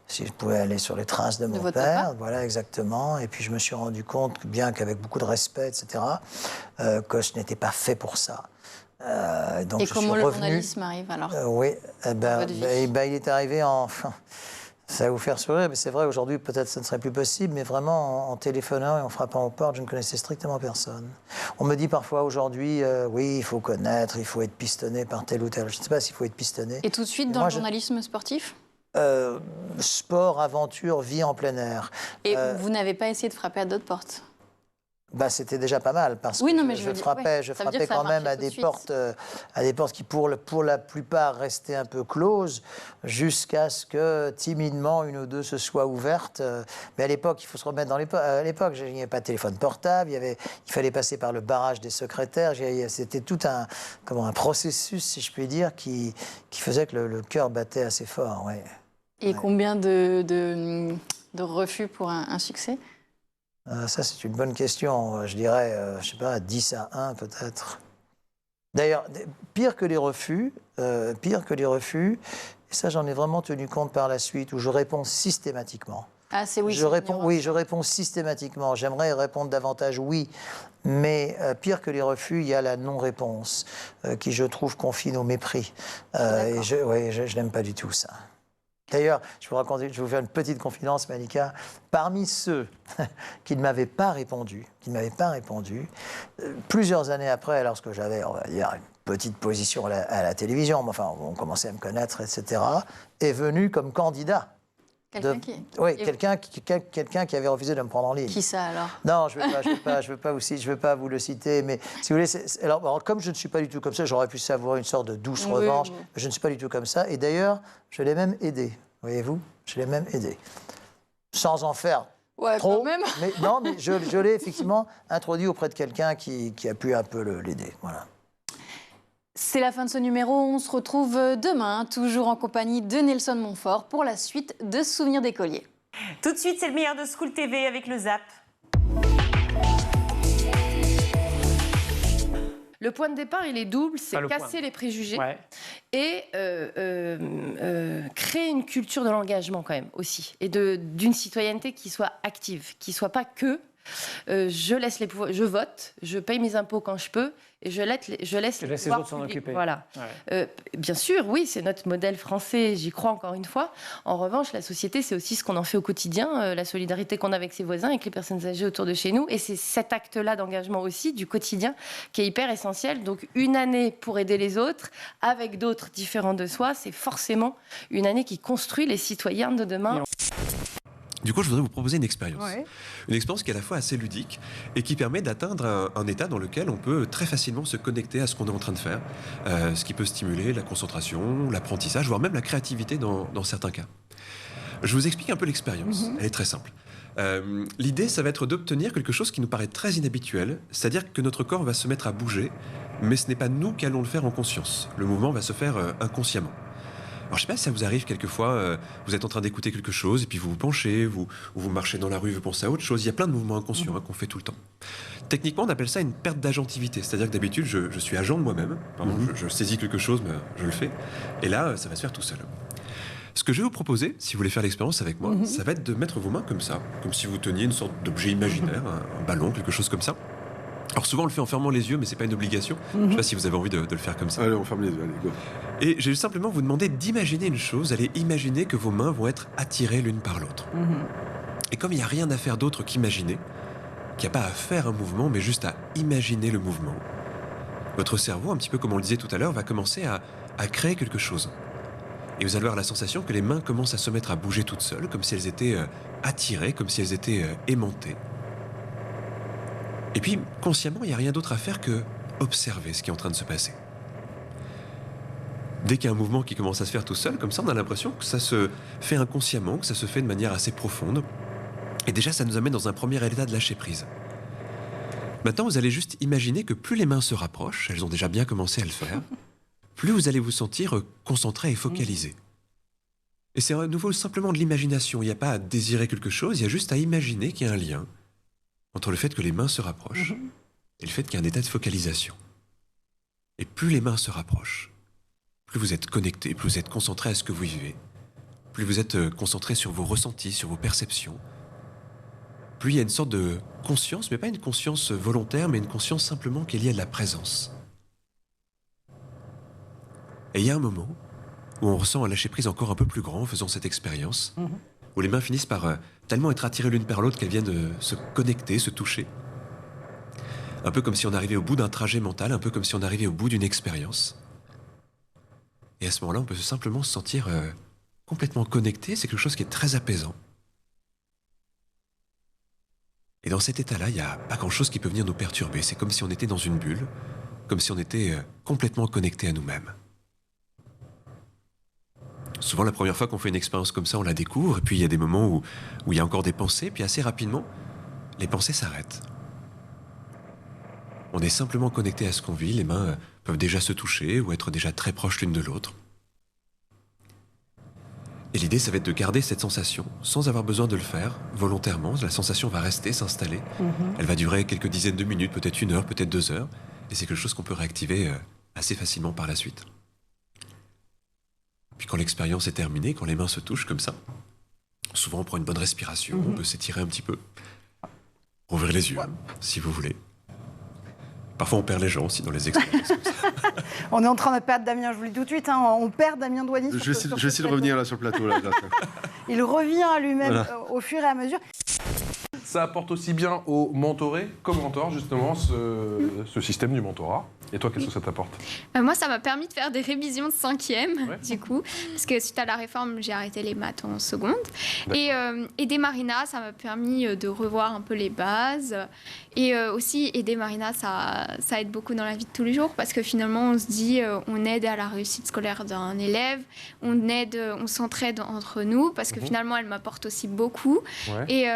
si je pouvais aller sur les traces de mon père. Papa. Voilà, exactement. Et puis je me suis rendu compte, bien qu'avec beaucoup de respect, etc., que je n'étais pas fait pour ça. Donc et comment le journalisme arrive alors? Oui, il est arrivé en... Ça va vous faire sourire, mais c'est vrai, aujourd'hui, peut-être ça ne serait plus possible, mais vraiment, en téléphonant et en frappant aux portes, je ne connaissais strictement personne. On me dit parfois aujourd'hui, oui, il faut connaître, il faut être pistonné par tel ou tel. Je ne sais pas s'il faut être pistonné. Et tout de suite dans le journalisme sportif? Sport, aventure, vie en plein air. Et vous n'avez pas essayé de frapper à d'autres portes? C'était déjà pas mal parce que je frappais quand même à des portes qui pour la plupart restaient un peu closes jusqu'à ce que timidement une ou deux se soient ouvertes. Mais à l'époque, il faut se remettre dans l'époque. À l'époque, il n'y avait pas de téléphone portable, il fallait passer par le barrage des secrétaires. C'était tout un processus, si je puis dire, qui faisait que le cœur battait assez fort. Ouais. Et combien de refus pour un succès? Ça, c'est une bonne question. Je dirais, je sais pas, 10 à 1 peut-être. D'ailleurs, pire que les refus, et ça, j'en ai vraiment tenu compte par la suite, où je réponds systématiquement. Ah, c'est oui. Je réponds systématiquement. J'aimerais répondre davantage oui, mais pire que les refus, il y a la non-réponse, qui, je trouve, confine au mépris. Et je n'aime pas du tout ça. D'ailleurs, je vais vous faire une petite confidence, Malika. Parmi ceux qui ne m'avaient pas répondu, plusieurs années après, lorsque j'avais, on va dire, une petite position à la télévision, enfin, on commençait à me connaître, etc., est venu comme candidat. Quelqu'un qui avait refusé de me prendre en ligne. Qui ça alors? Non, je veux pas vous le citer, mais si vous voulez, alors comme je ne suis pas du tout comme ça, j'aurais pu savourer une sorte de douce revanche. Je ne suis pas du tout comme ça, et d'ailleurs, je l'ai même aidé. Voyez-vous, je l'ai même aidé, sans en faire trop. Quand même. Mais non, mais je l'ai effectivement introduit auprès de quelqu'un qui a pu un peu l'aider. Voilà. C'est la fin de ce numéro. On se retrouve demain, toujours en compagnie de Nelson Montfort, pour la suite de Souvenirs d'écoliers. Tout de suite, c'est le meilleur de School TV avec le Zap. Le point de départ, il est double, c'est casser les préjugés et créer une culture de l'engagement quand même aussi, et d'une citoyenneté qui soit active, qui soit pas que je laisse les pouvoirs, je vote, je paye mes impôts quand je peux, et je laisse les pouvoirs autres s'en occuper. Voilà. Bien sûr, oui, c'est notre modèle français, j'y crois encore une fois. En revanche, la société, c'est aussi ce qu'on en fait au quotidien, la solidarité qu'on a avec ses voisins, avec les personnes âgées autour de chez nous, et c'est cet acte-là d'engagement aussi, du quotidien, qui est hyper essentiel. Donc une année pour aider les autres, avec d'autres différents de soi, c'est forcément une année qui construit les citoyens de demain. Du coup, je voudrais vous proposer une expérience. Une expérience qui est à la fois assez ludique et qui permet d'atteindre un état dans lequel on peut très facilement se connecter à ce qu'on est en train de faire, ce qui peut stimuler la concentration, l'apprentissage, voire même la créativité dans certains cas. Je vous explique un peu l'expérience. Elle est très simple. L'idée, ça va être d'obtenir quelque chose qui nous paraît très inhabituel, c'est-à-dire que notre corps va se mettre à bouger, mais ce n'est pas nous qui allons le faire en conscience. Le mouvement va se faire inconsciemment. Alors, je ne sais pas si ça vous arrive quelquefois, vous êtes en train d'écouter quelque chose et puis vous vous penchez, vous marchez dans la rue, vous pensez à autre chose. Il y a plein de mouvements inconscients qu'on fait tout le temps. Techniquement, on appelle ça une perte d'agentivité. C'est-à-dire que d'habitude, je suis agent de moi-même. Je saisis quelque chose, mais je le fais. Et là, ça va se faire tout seul. Ce que je vais vous proposer, si vous voulez faire l'expérience avec moi, ça va être de mettre vos mains comme ça, comme si vous teniez une sorte d'objet imaginaire, un ballon, quelque chose comme ça. Alors souvent on le fait en fermant les yeux, mais c'est pas une obligation. Je ne sais pas si vous avez envie de le faire comme ça. Allez, on ferme les yeux, allez, go. Et je vais simplement vous demander d'imaginer une chose. Allez imaginer que vos mains vont être attirées l'une par l'autre. Et comme il n'y a rien à faire d'autre qu'imaginer, qu'il n'y a pas à faire un mouvement, mais juste à imaginer le mouvement, votre cerveau, un petit peu comme on le disait tout à l'heure, va commencer à créer quelque chose. Et vous allez avoir la sensation que les mains commencent à se mettre à bouger toutes seules, comme si elles étaient attirées, comme si elles étaient aimantées. Et puis, consciemment, il n'y a rien d'autre à faire que observer ce qui est en train de se passer. Dès qu'il y a un mouvement qui commence à se faire tout seul, comme ça, on a l'impression que ça se fait inconsciemment, que ça se fait de manière assez profonde. Et déjà, ça nous amène dans un premier état de lâcher prise. Maintenant, vous allez juste imaginer que plus les mains se rapprochent, elles ont déjà bien commencé à le faire, plus vous allez vous sentir concentré et focalisé. Et c'est à nouveau simplement de l'imagination. Il n'y a pas à désirer quelque chose, il y a juste à imaginer qu'il y a un lien entre le fait que les mains se rapprochent et le fait qu'il y a un état de focalisation. Et plus les mains se rapprochent, plus vous êtes connecté, plus vous êtes concentré à ce que vous vivez, plus vous êtes concentré sur vos ressentis, sur vos perceptions, plus il y a une sorte de conscience, mais pas une conscience volontaire, mais une conscience simplement qui est liée à de la présence. Et il y a un moment où on ressent un lâcher-prise encore un peu plus grand en faisant cette expérience, où les mains finissent par tellement être attirées l'une par l'autre qu'elles viennent se connecter, se toucher. Un peu comme si on arrivait au bout d'un trajet mental, un peu comme si on arrivait au bout d'une expérience. Et à ce moment-là, on peut simplement se sentir complètement connecté, c'est quelque chose qui est très apaisant. Et dans cet état-là, il n'y a pas grand-chose qui peut venir nous perturber. C'est comme si on était dans une bulle, comme si on était complètement connecté à nous-mêmes. Souvent, la première fois qu'on fait une expérience comme ça, on la découvre, et puis il y a des moments où il y a encore des pensées, puis assez rapidement, les pensées s'arrêtent. On est simplement connecté à ce qu'on vit, les mains peuvent déjà se toucher ou être déjà très proches l'une de l'autre. Et l'idée, ça va être de garder cette sensation, sans avoir besoin de le faire, volontairement. La sensation va rester, s'installer. Elle va durer quelques dizaines de minutes, peut-être 1 heure, peut-être 2 heures, et c'est quelque chose qu'on peut réactiver assez facilement par la suite. Puis quand l'expérience est terminée, quand les mains se touchent comme ça, souvent on prend une bonne respiration, on peut s'étirer un petit peu, ouvrir les yeux, si vous voulez. Parfois on perd les gens aussi dans les expériences comme ça. On est en train de perdre Damien, je vous le dis tout de suite, hein, on perd Damien Douanier. Je vais essayer de revenir là sur le plateau. Là. Il revient à lui-même au fur et à mesure. Ça apporte aussi bien au mentoré qu'au mentor, justement, ce système du mentorat. Et toi, qu'est-ce que ça t'apporte ? Moi, ça m'a permis de faire des révisions de 5e, du coup, parce que suite à la réforme, j'ai arrêté les maths en seconde. Et aider Marina, ça m'a permis de revoir un peu les bases. Et aussi, aider Marina, ça aide beaucoup dans la vie de tous les jours, parce que finalement, on se dit, on aide à la réussite scolaire d'un élève, on s'entraide entre nous, parce que finalement, elle m'apporte aussi beaucoup. Et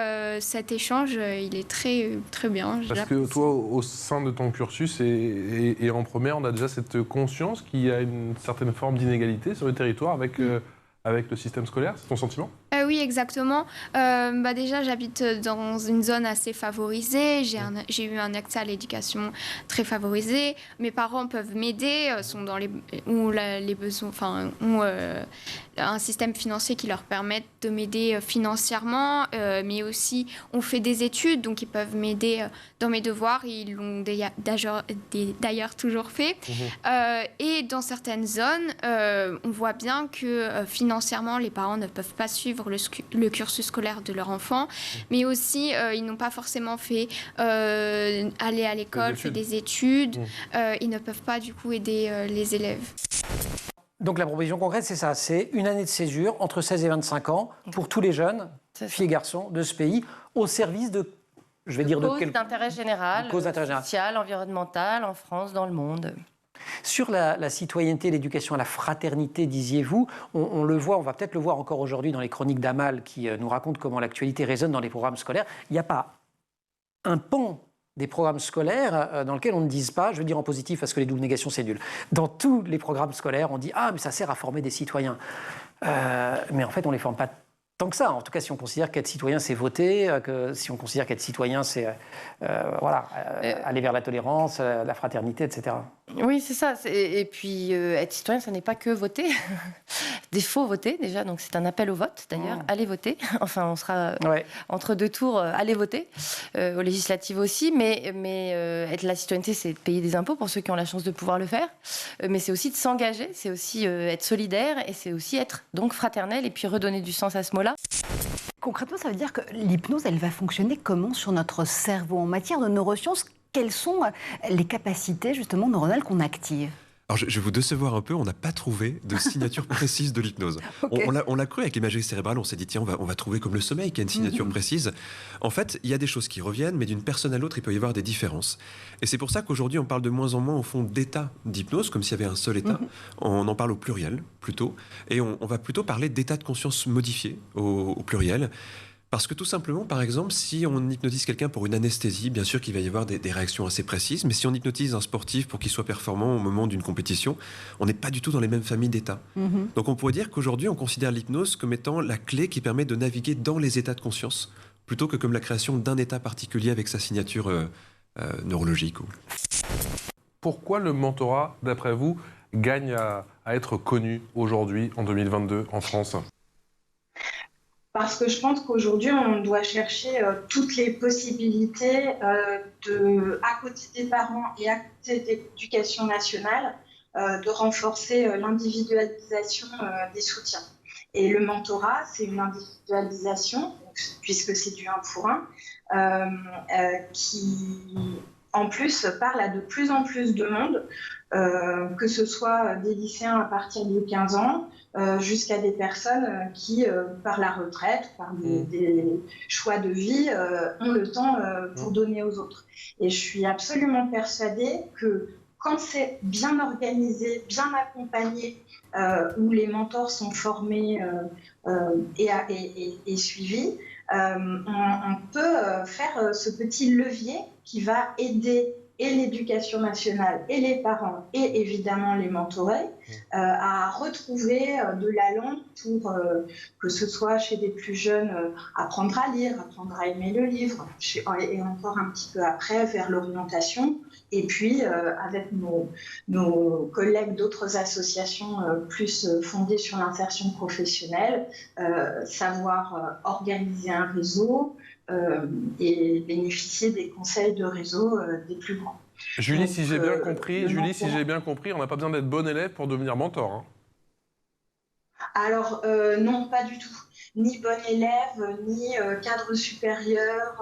cet échange, il est très, très bien. Parce que toi, au sein de ton cursus et en première, on a déjà cette conscience qu'il y a une certaine forme d'inégalité sur le territoire avec le système scolaire. C'est ton sentiment ? Oui, exactement. Déjà, j'habite dans une zone assez favorisée. J'ai eu un accès à l'éducation très favorisé. Mes parents peuvent m'aider, sont dans les besoins, ont un système financier qui leur permet de m'aider financièrement, mais aussi ont fait des études, donc ils peuvent m'aider dans mes devoirs. Ils l'ont d'ailleurs toujours fait. Et dans certaines zones, on voit bien que financièrement, les parents ne peuvent pas suivre le cursus scolaire de leur enfant, mais aussi ils n'ont pas forcément fait aller à l'école, fait des études, ils ne peuvent pas du coup aider les élèves. Donc la proposition concrète, c'est ça, c'est une année de césure entre 16 et 25 ans pour tous les jeunes, filles et garçons de ce pays, au service de, je vais dire, de causes d'intérêt général, social, environnemental, en France, dans le monde. Sur la citoyenneté, l'éducation à la fraternité, disiez-vous, on le voit, on va peut-être le voir encore aujourd'hui dans les chroniques d'Amal qui nous racontent comment l'actualité résonne dans les programmes scolaires. Il n'y a pas un pan des programmes scolaires dans lequel on ne dise pas, je veux dire en positif parce que les doubles négations c'est nul. Dans tous les programmes scolaires, on dit « Ah, mais ça sert à former des citoyens ». Mais en fait, on ne les forme pas tant que ça. En tout cas, si on considère qu'être citoyen, c'est voter, si on considère qu'être citoyen, c'est aller vers la tolérance, la fraternité, etc. Oui, c'est ça. Et puis, être citoyen, ça n'est pas que voter. faut voter déjà, donc c'est un appel au vote d'ailleurs, allez voter. Enfin, on sera entre deux tours, allez voter, aux législatives aussi, mais être la citoyenneté, c'est de payer des impôts pour ceux qui ont la chance de pouvoir le faire, mais c'est aussi de s'engager, c'est aussi être solidaire et c'est aussi être donc fraternel et puis redonner du sens à ce mot-là. Concrètement, ça veut dire que l'hypnose, elle va fonctionner comment sur notre cerveau? En matière de neurosciences, quelles sont les capacités justement neuronales qu'on active? Alors, je vais vous décevoir un peu, on n'a pas trouvé de signature précise de l'hypnose. Okay. On l'a cru avec l'imagerie cérébrale, on s'est dit, tiens, on va trouver comme le sommeil qui a une signature précise. En fait, il y a des choses qui reviennent, mais d'une personne à l'autre, il peut y avoir des différences. Et c'est pour ça qu'aujourd'hui, on parle de moins en moins, au fond, d'état d'hypnose, comme s'il y avait un seul état. On en parle au pluriel, plutôt. Et on va plutôt parler d'état de conscience modifié, au pluriel. Parce que tout simplement, par exemple, si on hypnotise quelqu'un pour une anesthésie, bien sûr qu'il va y avoir des réactions assez précises, mais si on hypnotise un sportif pour qu'il soit performant au moment d'une compétition, on n'est pas du tout dans les mêmes familles d'états. Donc on pourrait dire qu'aujourd'hui, on considère l'hypnose comme étant la clé qui permet de naviguer dans les états de conscience, plutôt que comme la création d'un état particulier avec sa signature neurologique. Pourquoi le mentorat, d'après vous, gagne à être connu aujourd'hui, en 2022, en France ? Parce que je pense qu'aujourd'hui, on doit chercher toutes les possibilités à côté des parents et à côté de l'éducation nationale, de renforcer l'individualisation des soutiens. Et le mentorat, c'est une individualisation, puisque c'est du 1 pour 1, qui, en plus, parle à de plus en plus de monde, que ce soit des lycéens à partir de 15 ans, jusqu'à des personnes qui, par la retraite, par des choix de vie, ont le temps pour donner aux autres. Et je suis absolument persuadée que quand c'est bien organisé, bien accompagné, où les mentors sont formés et suivis, on peut faire ce petit levier qui va aider et l'éducation nationale et les parents et évidemment les mentorés à retrouver de l'allant pour que ce soit chez des plus jeunes apprendre à lire, apprendre à aimer le livre et encore un petit peu après vers l'orientation et puis avec nos collègues d'autres associations plus fondées sur l'insertion professionnelle, savoir organiser un réseau et bénéficier des conseils de réseau des plus grands. Julie, si j'ai bien compris, on n'a pas besoin d'être bon élève pour devenir mentor. Hein. Alors, non, pas du tout. Ni bon élève, ni cadre supérieur.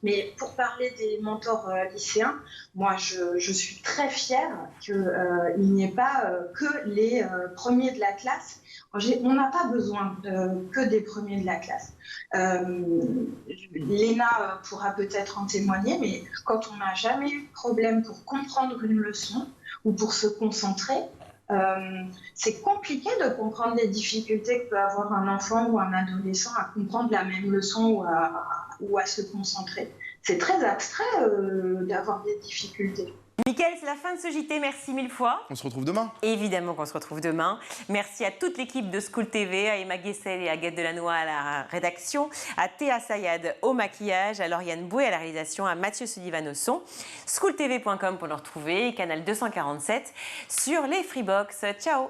Mais pour parler des mentors lycéens, moi, je suis très fière qu'il n'y ait pas que les premiers de la classe. On n'a pas besoin que des premiers de la classe. Léna pourra peut-être en témoigner, mais quand on n'a jamais eu de problème pour comprendre une leçon ou pour se concentrer, c'est compliqué de comprendre les difficultés que peut avoir un enfant ou un adolescent à comprendre la même leçon ou à se concentrer. C'est très abstrait d'avoir des difficultés. Mickaël, c'est la fin de ce JT, merci 1000 fois. On se retrouve demain. Évidemment qu'on se retrouve demain. Merci à toute l'équipe de School TV, à Emma Guessel et à Agathe Delannoy à la rédaction, à Théa Sayad au maquillage, à Lauriane Bouet à la réalisation, à Mathieu Sullivan au son. schooltv.com pour le retrouver, canal 247 sur les Freebox. Ciao.